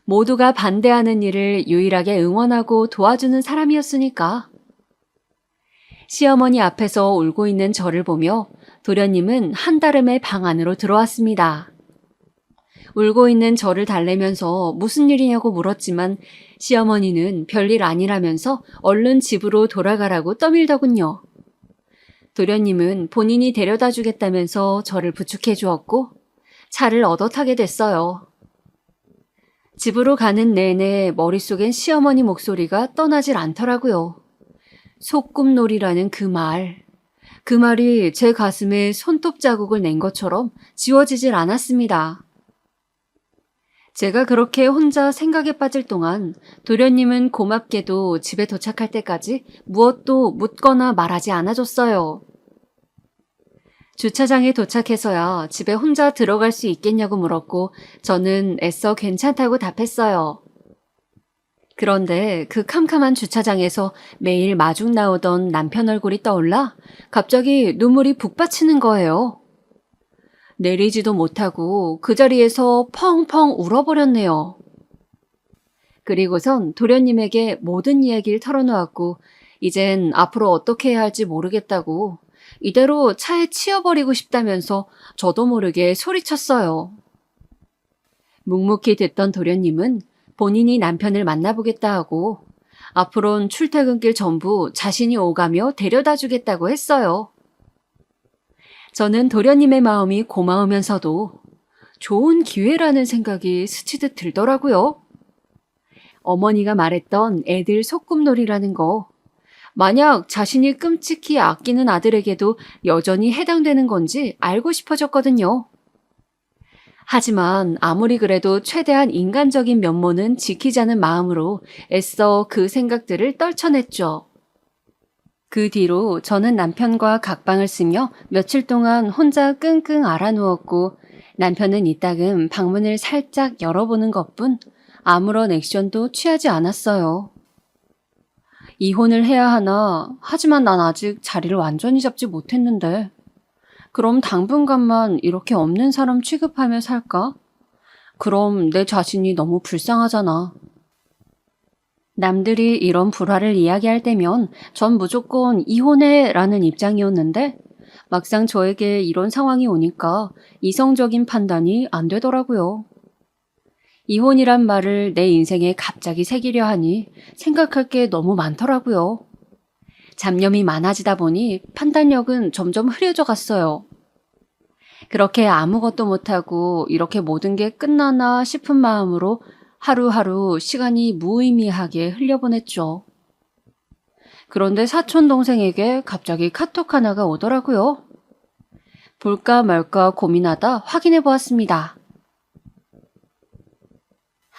모두가 반대하는 일을 유일하게 응원하고 도와주는 사람이었으니까. 시어머니 앞에서 울고 있는 저를 보며 도련님은 한달음에 방 안으로 들어왔습니다. 울고 있는 저를 달래면서 무슨 일이냐고 물었지만 시어머니는 별일 아니라면서 얼른 집으로 돌아가라고 떠밀더군요. 도련님은 본인이 데려다 주겠다면서 저를 부축해 주었고 차를 얻어 타게 됐어요. 집으로 가는 내내 머릿속엔 시어머니 목소리가 떠나질 않더라고요. 소꿉놀이라는 그 말이 제 가슴에 손톱 자국을 낸 것처럼 지워지질 않았습니다. 제가 그렇게 혼자 생각에 빠질 동안 도련님은 고맙게도 집에 도착할 때까지 무엇도 묻거나 말하지 않아줬어요. 주차장에 도착해서야 집에 혼자 들어갈 수 있겠냐고 물었고 저는 애써 괜찮다고 답했어요. 그런데 그 캄캄한 주차장에서 매일 마중 나오던 남편 얼굴이 떠올라 갑자기 눈물이 북받치는 거예요. 내리지도 못하고 그 자리에서 펑펑 울어버렸네요. 그리고선 도련님에게 모든 이야기를 털어놓았고 이젠 앞으로 어떻게 해야 할지 모르겠다고 이대로 차에 치여버리고 싶다면서 저도 모르게 소리쳤어요. 묵묵히 듣던 도련님은 본인이 남편을 만나보겠다 하고 앞으론 출퇴근길 전부 자신이 오가며 데려다 주겠다고 했어요. 저는 도련님의 마음이 고마우면서도 좋은 기회라는 생각이 스치듯 들더라고요. 어머니가 말했던 애들 소꿉놀이라는 거, 만약 자신이 끔찍히 아끼는 아들에게도 여전히 해당되는 건지 알고 싶어졌거든요. 하지만 아무리 그래도 최대한 인간적인 면모는 지키자는 마음으로 애써 그 생각들을 떨쳐냈죠. 그 뒤로 저는 남편과 각방을 쓰며 며칠 동안 혼자 끙끙 앓아누웠고 남편은 이따금 방문을 살짝 열어보는 것뿐 아무런 액션도 취하지 않았어요. 이혼을 해야 하나? 하지만 난 아직 자리를 완전히 잡지 못했는데. 그럼 당분간만 이렇게 없는 사람 취급하며 살까? 그럼 내 자신이 너무 불쌍하잖아. 남들이 이런 불화를 이야기할 때면 전 무조건 이혼해 라는 입장이었는데 막상 저에게 이런 상황이 오니까 이성적인 판단이 안 되더라고요. 이혼이란 말을 내 인생에 갑자기 새기려 하니 생각할 게 너무 많더라고요. 잡념이 많아지다 보니 판단력은 점점 흐려져 갔어요. 그렇게 아무것도 못하고 이렇게 모든 게 끝나나 싶은 마음으로 하루하루 시간이 무의미하게 흘려보냈죠. 그런데 사촌 동생에게 갑자기 카톡 하나가 오더라고요. 볼까 말까 고민하다 확인해 보았습니다.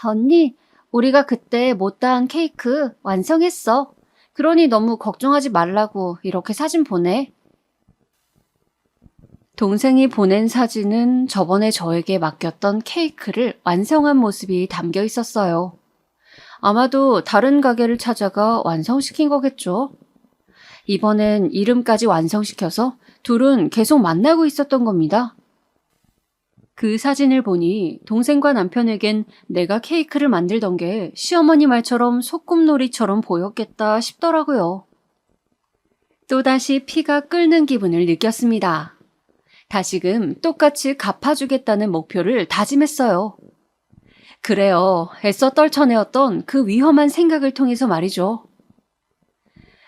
언니, 우리가 그때 못다한 케이크 완성했어. 그러니 너무 걱정하지 말라고 이렇게 사진 보내. 동생이 보낸 사진은 저번에 저에게 맡겼던 케이크를 완성한 모습이 담겨 있었어요. 아마도 다른 가게를 찾아가 완성시킨 거겠죠. 이번엔 이름까지 완성시켜서 둘은 계속 만나고 있었던 겁니다. 그 사진을 보니 동생과 남편에겐 내가 케이크를 만들던 게 시어머니 말처럼 소꿉놀이처럼 보였겠다 싶더라고요. 또다시 피가 끓는 기분을 느꼈습니다. 다시금 똑같이 갚아주겠다는 목표를 다짐했어요. 그래요. 애써 떨쳐내었던 그 위험한 생각을 통해서 말이죠.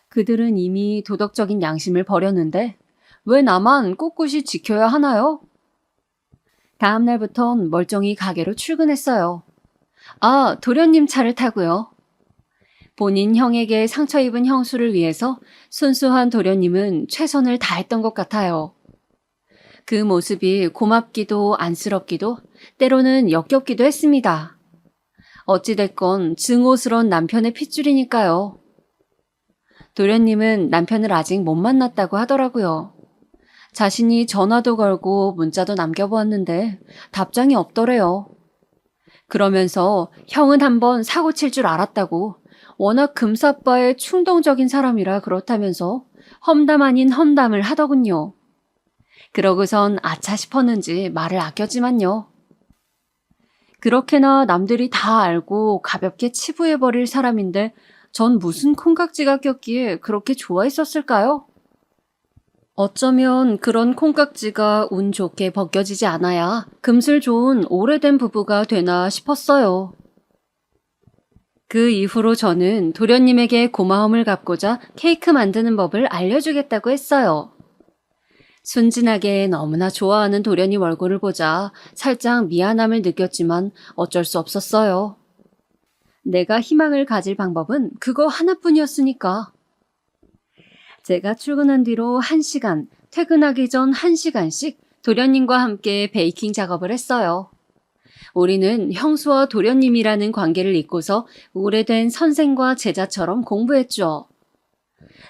그들은 이미 도덕적인 양심을 버렸는데 왜 나만 꿋꿋이 지켜야 하나요? 다음 날부턴 멀쩡히 가게로 출근했어요. 아, 도련님 차를 타고요. 본인 형에게 상처 입은 형수를 위해서 순수한 도련님은 최선을 다했던 것 같아요. 그 모습이 고맙기도 안쓰럽기도 때로는 역겹기도 했습니다. 어찌됐건 증오스러운 남편의 핏줄이니까요. 도련님은 남편을 아직 못 만났다고 하더라고요. 자신이 전화도 걸고 문자도 남겨보았는데 답장이 없더래요. 그러면서 형은 한번 사고 칠 줄 알았다고 워낙 금사빠의 충동적인 사람이라 그렇다면서 험담 아닌 험담을 하더군요. 그러고선 아차 싶었는지 말을 아꼈지만요. 그렇게나 남들이 다 알고 가볍게 치부해버릴 사람인데 전 무슨 콩깍지가 꼈기에 그렇게 좋아했었을까요? 어쩌면 그런 콩깍지가 운 좋게 벗겨지지 않아야 금슬 좋은 오래된 부부가 되나 싶었어요. 그 이후로 저는 도련님에게 고마움을 갚고자 케이크 만드는 법을 알려주겠다고 했어요. 순진하게 너무나 좋아하는 도련님 얼굴을 보자 살짝 미안함을 느꼈지만 어쩔 수 없었어요. 내가 희망을 가질 방법은 그거 하나뿐이었으니까. 제가 출근한 뒤로 1시간, 퇴근하기 전 1시간씩 도련님과 함께 베이킹 작업을 했어요. 우리는 형수와 도련님이라는 관계를 잇고서 오래된 선생과 제자처럼 공부했죠.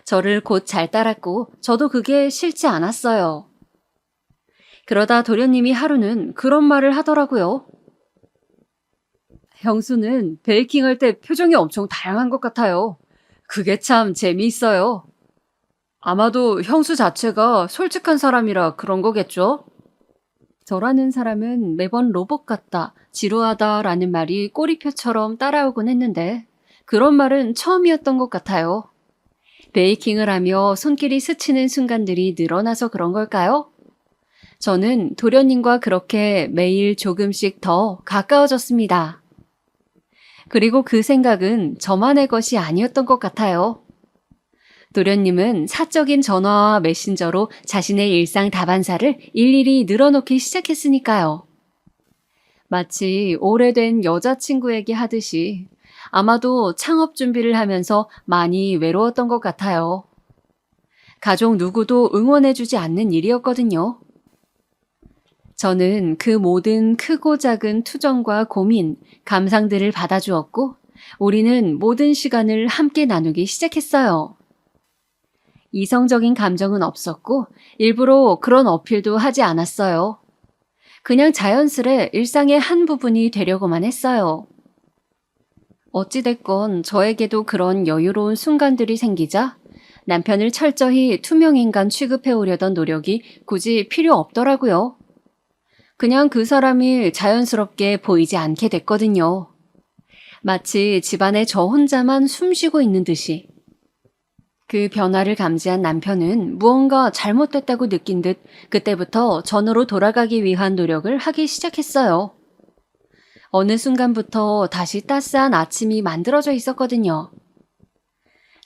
저를 곧 잘 따랐고 저도 그게 싫지 않았어요. 그러다 도련님이 하루는 그런 말을 하더라고요. 형수는 베이킹할 때 표정이 엄청 다양한 것 같아요. 그게 참 재미있어요. 아마도 형수 자체가 솔직한 사람이라 그런 거겠죠? 저라는 사람은 매번 로봇 같다, 지루하다 라는 말이 꼬리표처럼 따라오곤 했는데 그런 말은 처음이었던 것 같아요. 베이킹을 하며 손길이 스치는 순간들이 늘어나서 그런 걸까요? 저는 도련님과 그렇게 매일 조금씩 더 가까워졌습니다. 그리고 그 생각은 저만의 것이 아니었던 것 같아요. 도련님은 사적인 전화와 메신저로 자신의 일상 다반사를 일일이 늘어놓기 시작했으니까요. 마치 오래된 여자친구에게 하듯이 아마도 창업 준비를 하면서 많이 외로웠던 것 같아요. 가족 누구도 응원해주지 않는 일이었거든요. 저는 그 모든 크고 작은 투정과 고민, 감상들을 받아주었고, 우리는 모든 시간을 함께 나누기 시작했어요. 이성적인 감정은 없었고, 일부러 그런 어필도 하지 않았어요. 그냥 자연스레 일상의 한 부분이 되려고만 했어요. 어찌됐건 저에게도 그런 여유로운 순간들이 생기자 남편을 철저히 투명인간 취급해오려던 노력이 굳이 필요 없더라고요. 그냥 그 사람이 자연스럽게 보이지 않게 됐거든요. 마치 집안에 저 혼자만 숨쉬고 있는 듯이. 그 변화를 감지한 남편은 무언가 잘못됐다고 느낀 듯 그때부터 전으로 돌아가기 위한 노력을 하기 시작했어요. 어느 순간부터 다시 따스한 아침이 만들어져 있었거든요.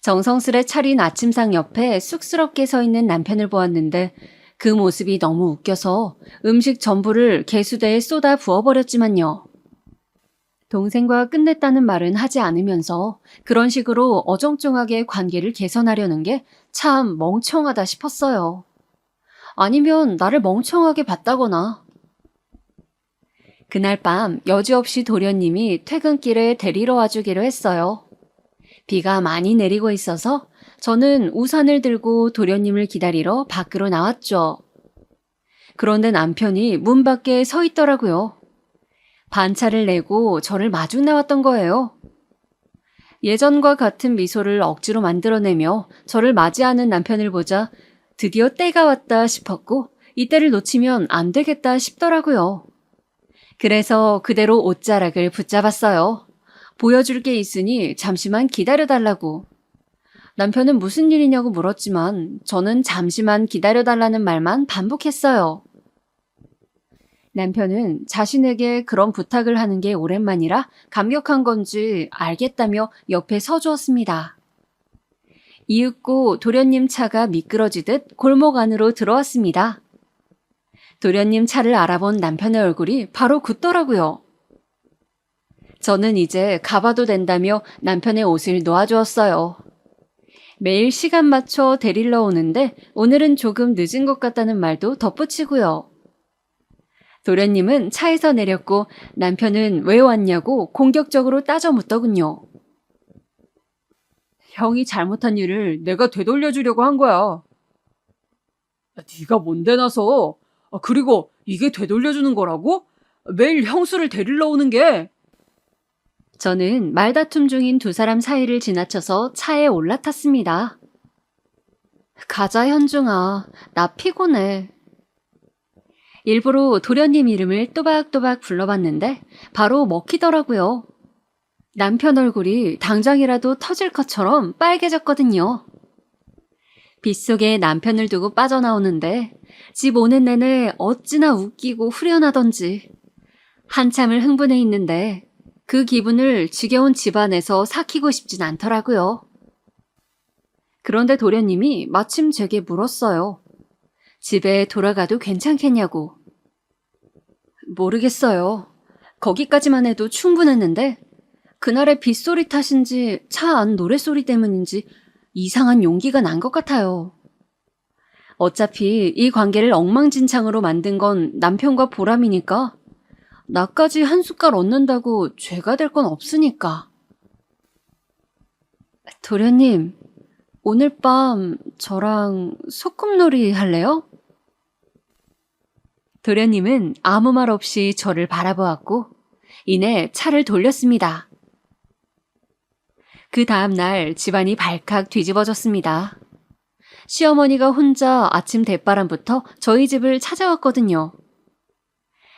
정성스레 차린 아침상 옆에 쑥스럽게 서 있는 남편을 보았는데 그 모습이 너무 웃겨서 음식 전부를 개수대에 쏟아 부어버렸지만요. 동생과 끝냈다는 말은 하지 않으면서 그런 식으로 어정쩡하게 관계를 개선하려는 게 참 멍청하다 싶었어요. 아니면 나를 멍청하게 봤다거나. 그날 밤 여지없이 도련님이 퇴근길에 데리러 와주기로 했어요. 비가 많이 내리고 있어서 저는 우산을 들고 도련님을 기다리러 밖으로 나왔죠. 그런데 남편이 문 밖에 서 있더라고요. 반차를 내고 저를 마중 나왔던 거예요. 예전과 같은 미소를 억지로 만들어내며 저를 맞이하는 남편을 보자 드디어 때가 왔다 싶었고 이때를 놓치면 안 되겠다 싶더라고요. 그래서 그대로 옷자락을 붙잡았어요. 보여줄 게 있으니 잠시만 기다려달라고. 남편은 무슨 일이냐고 물었지만 저는 잠시만 기다려달라는 말만 반복했어요. 남편은 자신에게 그런 부탁을 하는 게 오랜만이라 감격한 건지 알겠다며 옆에 서주었습니다. 이윽고 도련님 차가 미끄러지듯 골목 안으로 들어왔습니다. 도련님 차를 알아본 남편의 얼굴이 바로 굳더라고요. 저는 이제 가봐도 된다며 남편의 옷을 놓아주었어요. 매일 시간 맞춰 데리러 오는데 오늘은 조금 늦은 것 같다는 말도 덧붙이고요. 도련님은 차에서 내렸고 남편은 왜 왔냐고 공격적으로 따져 묻더군요. 형이 잘못한 일을 내가 되돌려주려고 한 거야. 네가 뭔데 나서? 그리고 이게 되돌려주는 거라고? 매일 형수를 데리러 오는 게. 저는 말다툼 중인 두 사람 사이를 지나쳐서 차에 올라탔습니다. 가자 현중아, 나 피곤해. 일부러 도련님 이름을 또박또박 불러봤는데 바로 먹히더라고요. 남편 얼굴이 당장이라도 터질 것처럼 빨개졌거든요. 빗속에 남편을 두고 빠져나오는데 집 오는 내내 어찌나 웃기고 후련하던지 한참을 흥분해 있는데 그 기분을 지겨운 집안에서 삭히고 싶진 않더라고요. 그런데 도련님이 마침 제게 물었어요. 집에 돌아가도 괜찮겠냐고. 모르겠어요. 거기까지만 해도 충분했는데 그날의 빗소리 탓인지 차 안 노랫소리 때문인지 이상한 용기가 난 것 같아요. 어차피 이 관계를 엉망진창으로 만든 건 남편과 보람이니까 나까지 한 숟갈 얻는다고 죄가 될 건 없으니까. 도련님, 오늘 밤 저랑 소꿉놀이 할래요? 도련님은 아무 말 없이 저를 바라보았고 이내 차를 돌렸습니다. 그 다음 날 집안이 발칵 뒤집어졌습니다. 시어머니가 혼자 아침 대바람부터 저희 집을 찾아왔거든요.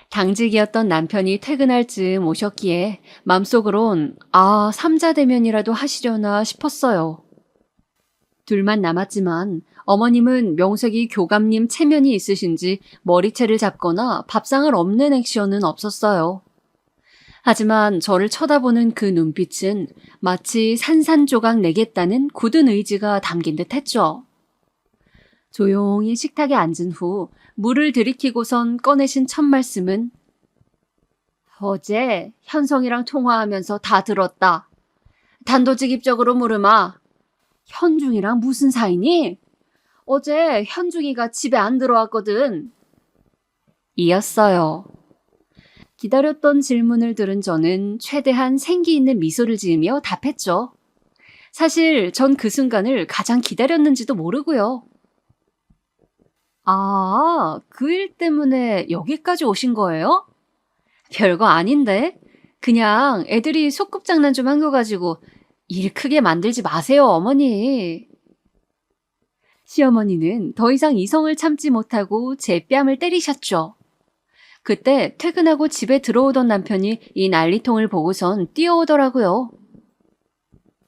당직이었던 남편이 퇴근할 즈음 오셨기에 맘속으론 삼자대면이라도 하시려나 싶었어요. 둘만 남았지만 어머님은 명색이 교감님 체면이 있으신지 머리채를 잡거나 밥상을 엎는 액션은 없었어요. 하지만 저를 쳐다보는 그 눈빛은 마치 산산조각 내겠다는 굳은 의지가 담긴 듯 했죠. 조용히 식탁에 앉은 후 물을 들이키고선 꺼내신 첫 말씀은 어제 현성이랑 통화하면서 다 들었다. 단도직입적으로 물으마. 현중이랑 무슨 사이니? 어제 현중이가 집에 안 들어왔거든. 이었어요. 기다렸던 질문을 들은 저는 최대한 생기 있는 미소를 지으며 답했죠. 사실 전 그 순간을 가장 기다렸는지도 모르고요. 아, 그 일 때문에 여기까지 오신 거예요? 별거 아닌데? 그냥 애들이 소꿉장난 좀 한 거 가지고 일 크게 만들지 마세요, 어머니. 시어머니는 더 이상 이성을 참지 못하고 제 뺨을 때리셨죠. 그때 퇴근하고 집에 들어오던 남편이 이 난리통을 보고선 뛰어오더라고요.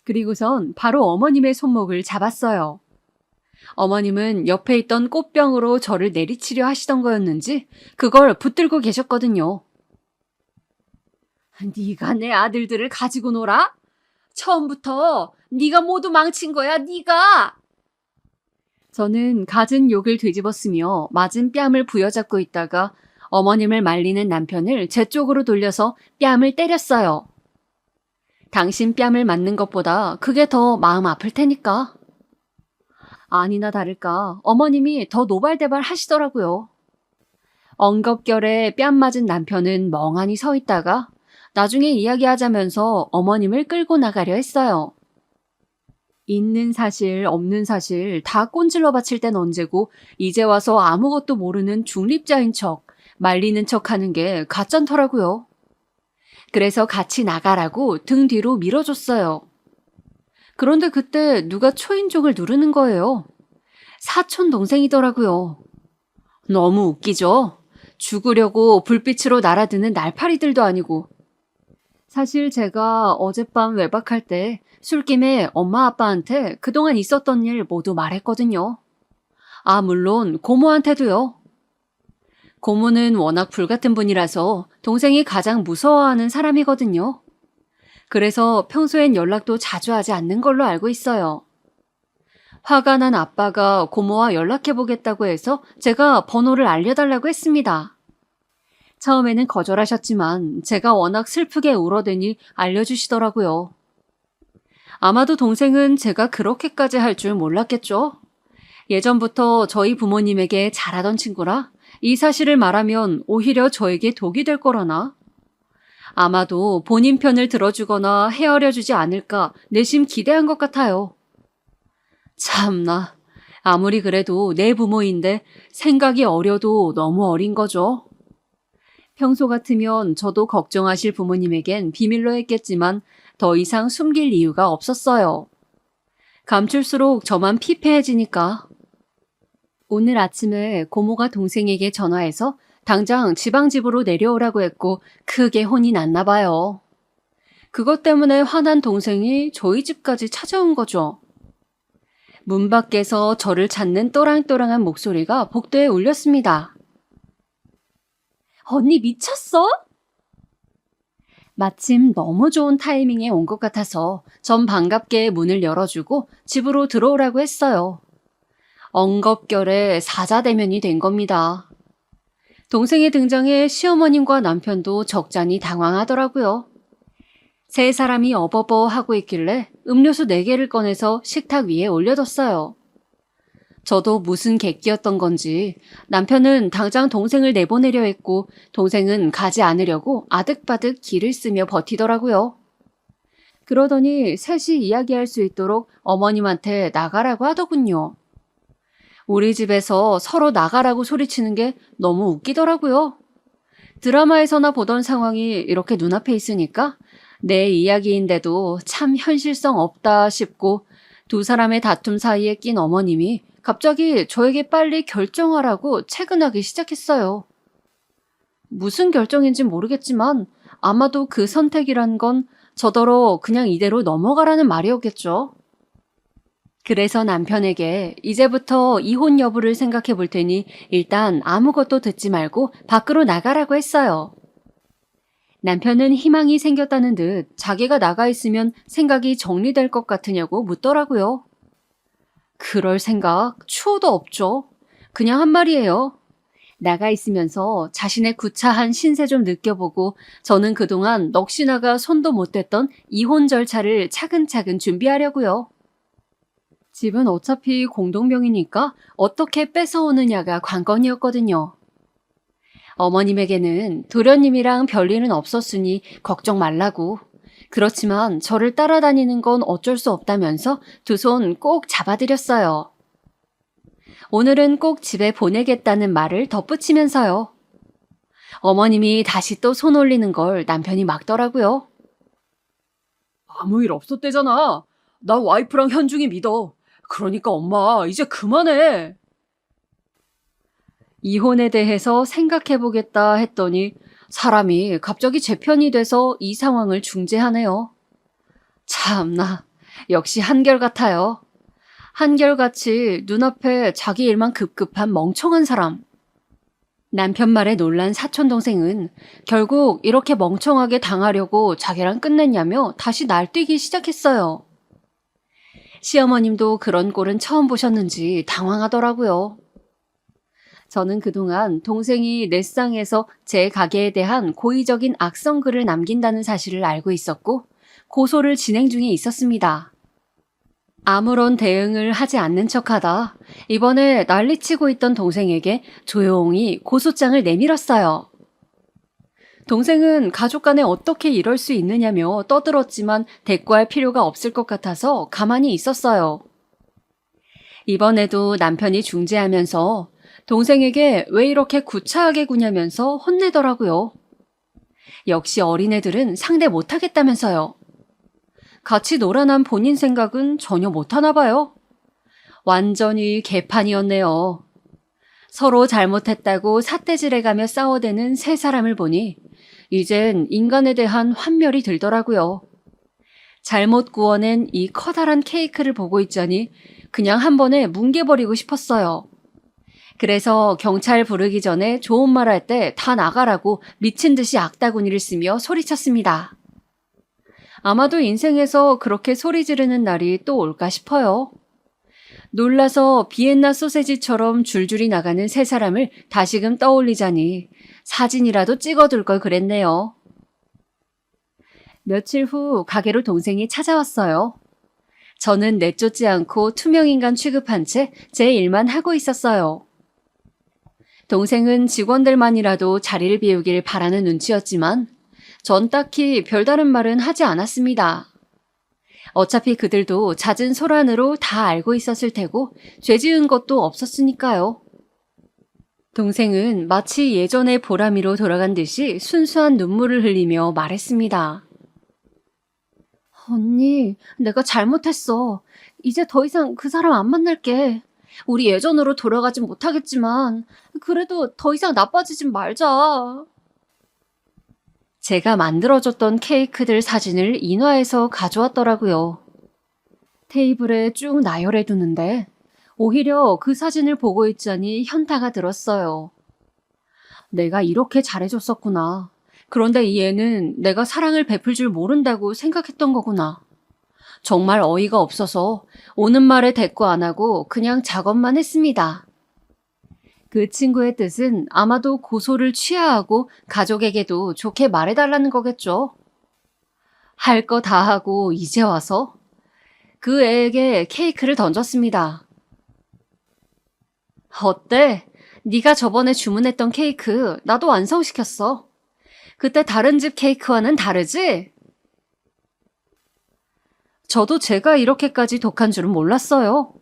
그리고선 바로 어머님의 손목을 잡았어요. 어머님은 옆에 있던 꽃병으로 저를 내리치려 하시던 거였는지 그걸 붙들고 계셨거든요. 네가 내 아들들을 가지고 놀아? 처음부터 네가 모두 망친 거야, 네가! 저는 갖은 욕을 뒤집었으며 맞은 뺨을 부여잡고 있다가 어머님을 말리는 남편을 제 쪽으로 돌려서 뺨을 때렸어요. 당신 뺨을 맞는 것보다 그게 더 마음 아플 테니까. 아니나 다를까 어머님이 더 노발대발 하시더라고요. 엉겁결에 뺨 맞은 남편은 멍하니 서 있다가 나중에 이야기하자면서 어머님을 끌고 나가려 했어요. 있는 사실 없는 사실 다 꼰질러 바칠 땐 언제고 이제 와서 아무것도 모르는 중립자인 척 말리는 척 하는 게 가짠더라고요. 그래서 같이 나가라고 등 뒤로 밀어줬어요. 그런데 그때 누가 초인종을 누르는 거예요. 사촌 동생이더라고요. 너무 웃기죠? 죽으려고 불빛으로 날아드는 날파리들도 아니고. 사실 제가 어젯밤 외박할 때 술김에 엄마 아빠한테 그동안 있었던 일 모두 말했거든요. 아, 물론 고모한테도요. 고모는 워낙 불같은 분이라서 동생이 가장 무서워하는 사람이거든요. 그래서 평소엔 연락도 자주 하지 않는 걸로 알고 있어요. 화가 난 아빠가 고모와 연락해보겠다고 해서 제가 번호를 알려달라고 했습니다. 처음에는 거절하셨지만 제가 워낙 슬프게 울어대니 알려주시더라고요. 아마도 동생은 제가 그렇게까지 할 줄 몰랐겠죠? 예전부터 저희 부모님에게 잘하던 친구라 이 사실을 말하면 오히려 저에게 독이 될 거라나? 아마도 본인 편을 들어주거나 헤아려주지 않을까 내심 기대한 것 같아요. 참나, 아무리 그래도 내 부모인데 생각이 어려도 너무 어린 거죠. 평소 같으면 저도 걱정하실 부모님에겐 비밀로 했겠지만 더 이상 숨길 이유가 없었어요. 감출수록 저만 피폐해지니까. 오늘 아침에 고모가 동생에게 전화해서 당장 지방집으로 내려오라고 했고 크게 혼이 났나 봐요. 그것 때문에 화난 동생이 저희 집까지 찾아온 거죠. 문 밖에서 저를 찾는 또랑또랑한 목소리가 복도에 울렸습니다. 언니 미쳤어? 마침 너무 좋은 타이밍에 온 것 같아서 전 반갑게 문을 열어주고 집으로 들어오라고 했어요. 엉겁결에 사자대면이 된 겁니다. 동생의 등장에 시어머님과 남편도 적잖이 당황하더라고요. 세 사람이 어버버 하고 있길래 음료수 4개를 꺼내서 식탁 위에 올려뒀어요. 저도 무슨 객기였던 건지 남편은 당장 동생을 내보내려 했고 동생은 가지 않으려고 아득바득 기를 쓰며 버티더라고요. 그러더니 셋이 이야기할 수 있도록 어머님한테 나가라고 하더군요. 우리 집에서 서로 나가라고 소리치는 게 너무 웃기더라고요. 드라마에서나 보던 상황이 이렇게 눈앞에 있으니까 내 이야기인데도 참 현실성 없다 싶고 두 사람의 다툼 사이에 낀 어머님이 갑자기 저에게 빨리 결정하라고 채근하기 시작했어요. 무슨 결정인진 모르겠지만 아마도 그 선택이란 건 저더러 그냥 이대로 넘어가라는 말이었겠죠. 그래서 남편에게 이제부터 이혼 여부를 생각해 볼 테니 일단 아무것도 듣지 말고 밖으로 나가라고 했어요. 남편은 희망이 생겼다는 듯 자기가 나가 있으면 생각이 정리될 것 같으냐고 묻더라고요. 그럴 생각 추호도 없죠. 그냥 한 말이에요. 나가 있으면서 자신의 구차한 신세 좀 느껴보고 저는 그동안 넋이나가 손도 못 댔던 이혼 절차를 차근차근 준비하려고요. 집은 어차피 공동명의니까 어떻게 뺏어오느냐가 관건이었거든요. 어머님에게는 도련님이랑 별일은 없었으니 걱정 말라고. 그렇지만 저를 따라다니는 건 어쩔 수 없다면서 두 손 꼭 잡아드렸어요. 오늘은 꼭 집에 보내겠다는 말을 덧붙이면서요. 어머님이 다시 또 손 올리는 걸 남편이 막더라고요. 아무 일 없었대잖아. 나 와이프랑 현중이 믿어. 그러니까 엄마 이제 그만해. 이혼에 대해서 생각해보겠다 했더니 사람이 갑자기 제 편이 돼서 이 상황을 중재하네요. 참나, 역시 한결같아요. 한결같이 눈앞에 자기 일만 급급한 멍청한 사람. 남편 말에 놀란 사촌동생은 결국 이렇게 멍청하게 당하려고 자기랑 끝냈냐며 다시 날뛰기 시작했어요. 시어머님도 그런 꼴은 처음 보셨는지 당황하더라고요. 저는 그동안 동생이 넷상에서 제 가게에 대한 고의적인 악성글을 남긴다는 사실을 알고 있었고 고소를 진행 중에 있었습니다. 아무런 대응을 하지 않는 척하다 이번에 난리치고 있던 동생에게 조용히 고소장을 내밀었어요. 동생은 가족 간에 어떻게 이럴 수 있느냐며 떠들었지만 대꾸할 필요가 없을 것 같아서 가만히 있었어요. 이번에도 남편이 중재하면서 동생에게 왜 이렇게 구차하게 구냐면서 혼내더라고요. 역시 어린애들은 상대 못하겠다면서요. 같이 놀아난 본인 생각은 전혀 못하나 봐요. 완전히 개판이었네요. 서로 잘못했다고 삿대질해가며 싸워대는 세 사람을 보니 이젠 인간에 대한 환멸이 들더라고요. 잘못 구워낸 이 커다란 케이크를 보고 있자니 그냥 한 번에 뭉개버리고 싶었어요. 그래서 경찰 부르기 전에 좋은 말 할 때 다 나가라고 미친 듯이 악다구니를 쓰며 소리쳤습니다. 아마도 인생에서 그렇게 소리 지르는 날이 또 올까 싶어요. 놀라서 비엔나 소세지처럼 줄줄이 나가는 세 사람을 다시금 떠올리자니 사진이라도 찍어둘 걸 그랬네요. 며칠 후 가게로 동생이 찾아왔어요. 저는 내쫓지 않고 투명인간 취급한 채 제 일만 하고 있었어요. 동생은 직원들만이라도 자리를 비우길 바라는 눈치였지만 전 딱히 별다른 말은 하지 않았습니다. 어차피 그들도 잦은 소란으로 다 알고 있었을 테고 죄 지은 것도 없었으니까요. 동생은 마치 예전의 보람이로 돌아간 듯이 순수한 눈물을 흘리며 말했습니다. 언니, 내가 잘못했어. 이제 더 이상 그 사람 안 만날게. 우리 예전으로 돌아가진 못하겠지만 그래도 더 이상 나빠지진 말자. 제가 만들어줬던 케이크들 사진을 인화해서 가져왔더라고요. 테이블에 쭉 나열해 두는데 오히려 그 사진을 보고 있자니 현타가 들었어요. 내가 이렇게 잘해줬었구나. 그런데 이 애는 내가 사랑을 베풀 줄 모른다고 생각했던 거구나. 정말 어이가 없어서 오는 말에 대꾸 안 하고 그냥 작업만 했습니다. 그 친구의 뜻은 아마도 고소를 취하하고 가족에게도 좋게 말해달라는 거겠죠. 할 거 다 하고 이제 와서 그 애에게 케이크를 던졌습니다. 어때? 네가 저번에 주문했던 케이크 나도 완성시켰어. 그때 다른 집 케이크와는 다르지? 저도 제가 이렇게까지 독한 줄은 몰랐어요.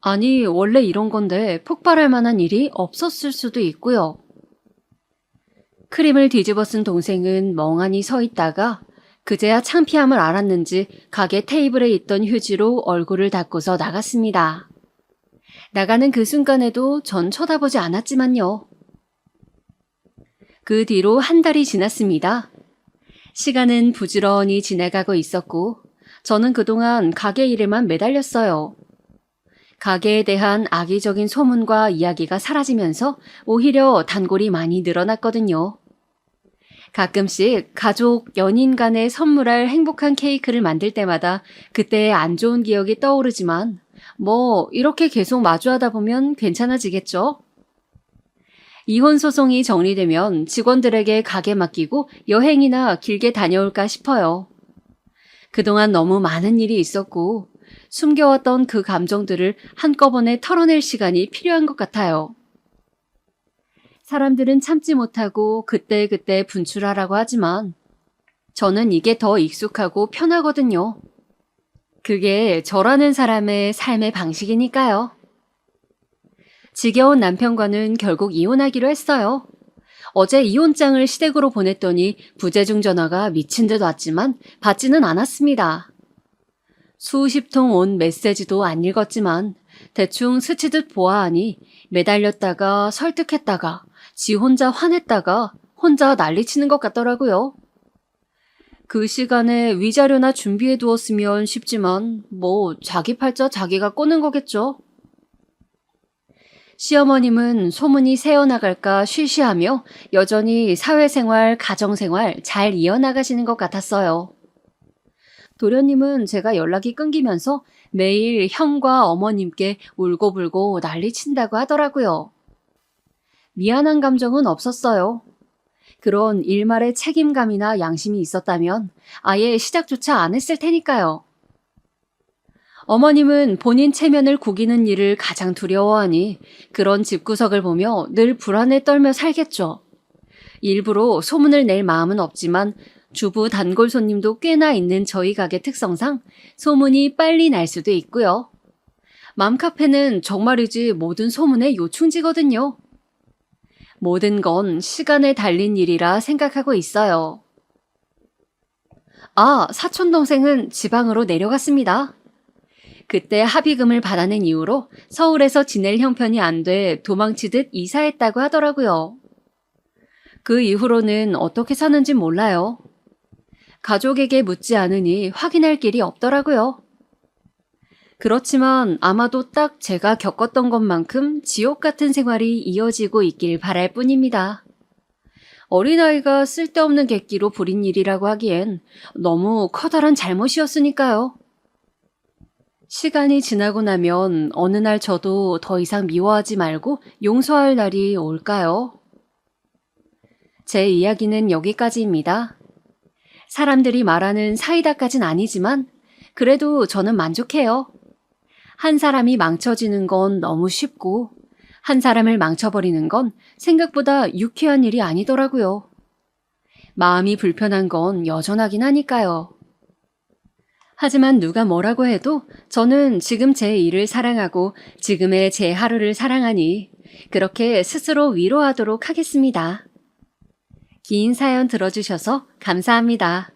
아니, 원래 이런 건데 폭발할 만한 일이 없었을 수도 있고요. 크림을 뒤집어 쓴 동생은 멍하니 서 있다가 그제야 창피함을 알았는지 가게 테이블에 있던 휴지로 얼굴을 닦고서 나갔습니다. 나가는 그 순간에도 전 쳐다보지 않았지만요. 그 뒤로 한 달이 지났습니다. 시간은 부지런히 지나가고 있었고 저는 그동안 가게 일에만 매달렸어요. 가게에 대한 악의적인 소문과 이야기가 사라지면서 오히려 단골이 많이 늘어났거든요. 가끔씩 가족, 연인 간에 선물할 행복한 케이크를 만들 때마다 그때의 안 좋은 기억이 떠오르지만 이렇게 계속 마주하다 보면 괜찮아지겠죠? 이혼 소송이 정리되면 직원들에게 가게 맡기고 여행이나 길게 다녀올까 싶어요. 그동안 너무 많은 일이 있었고 숨겨왔던 그 감정들을 한꺼번에 털어낼 시간이 필요한 것 같아요. 사람들은 참지 못하고 그때그때 분출하라고 하지만 저는 이게 더 익숙하고 편하거든요. 그게 저라는 사람의 삶의 방식이니까요. 지겨운 남편과는 결국 이혼하기로 했어요. 어제 이혼장을 시댁으로 보냈더니 부재중 전화가 미친 듯 왔지만 받지는 않았습니다. 수십 통 온 메시지도 안 읽었지만 대충 스치듯 보아하니 매달렸다가 설득했다가 지 혼자 화냈다가 혼자 난리치는 것 같더라고요. 그 시간에 위자료나 준비해 두었으면 쉽지만 자기 팔자 자기가 꼬는 거겠죠. 시어머님은 소문이 새어나갈까 쉬쉬하며 여전히 사회생활, 가정생활 잘 이어나가시는 것 같았어요. 도련님은 제가 연락이 끊기면서 매일 형과 어머님께 울고불고 난리친다고 하더라고요. 미안한 감정은 없었어요. 그런 일말의 책임감이나 양심이 있었다면 아예 시작조차 안 했을 테니까요. 어머님은 본인 체면을 구기는 일을 가장 두려워하니 그런 집구석을 보며 늘 불안에 떨며 살겠죠. 일부러 소문을 낼 마음은 없지만 주부 단골 손님도 꽤나 있는 저희 가게 특성상 소문이 빨리 날 수도 있고요. 맘카페는 정말이지 모든 소문의 요충지거든요. 모든 건 시간에 달린 일이라 생각하고 있어요. 사촌동생은 지방으로 내려갔습니다. 그때 합의금을 받아낸 이후로 서울에서 지낼 형편이 안 돼 도망치듯 이사했다고 하더라고요. 그 이후로는 어떻게 사는지 몰라요. 가족에게 묻지 않으니 확인할 길이 없더라고요. 그렇지만 아마도 딱 제가 겪었던 것만큼 지옥 같은 생활이 이어지고 있길 바랄 뿐입니다. 어린아이가 쓸데없는 객기로 부린 일이라고 하기엔 너무 커다란 잘못이었으니까요. 시간이 지나고 나면 어느 날 저도 더 이상 미워하지 말고 용서할 날이 올까요? 제 이야기는 여기까지입니다. 사람들이 말하는 사이다까진 아니지만 그래도 저는 만족해요. 한 사람이 망쳐지는 건 너무 쉽고 한 사람을 망쳐버리는 건 생각보다 유쾌한 일이 아니더라고요. 마음이 불편한 건 여전하긴 하니까요. 하지만 누가 뭐라고 해도 저는 지금 제 일을 사랑하고 지금의 제 하루를 사랑하니 그렇게 스스로 위로하도록 하겠습니다. 긴 사연 들어주셔서 감사합니다.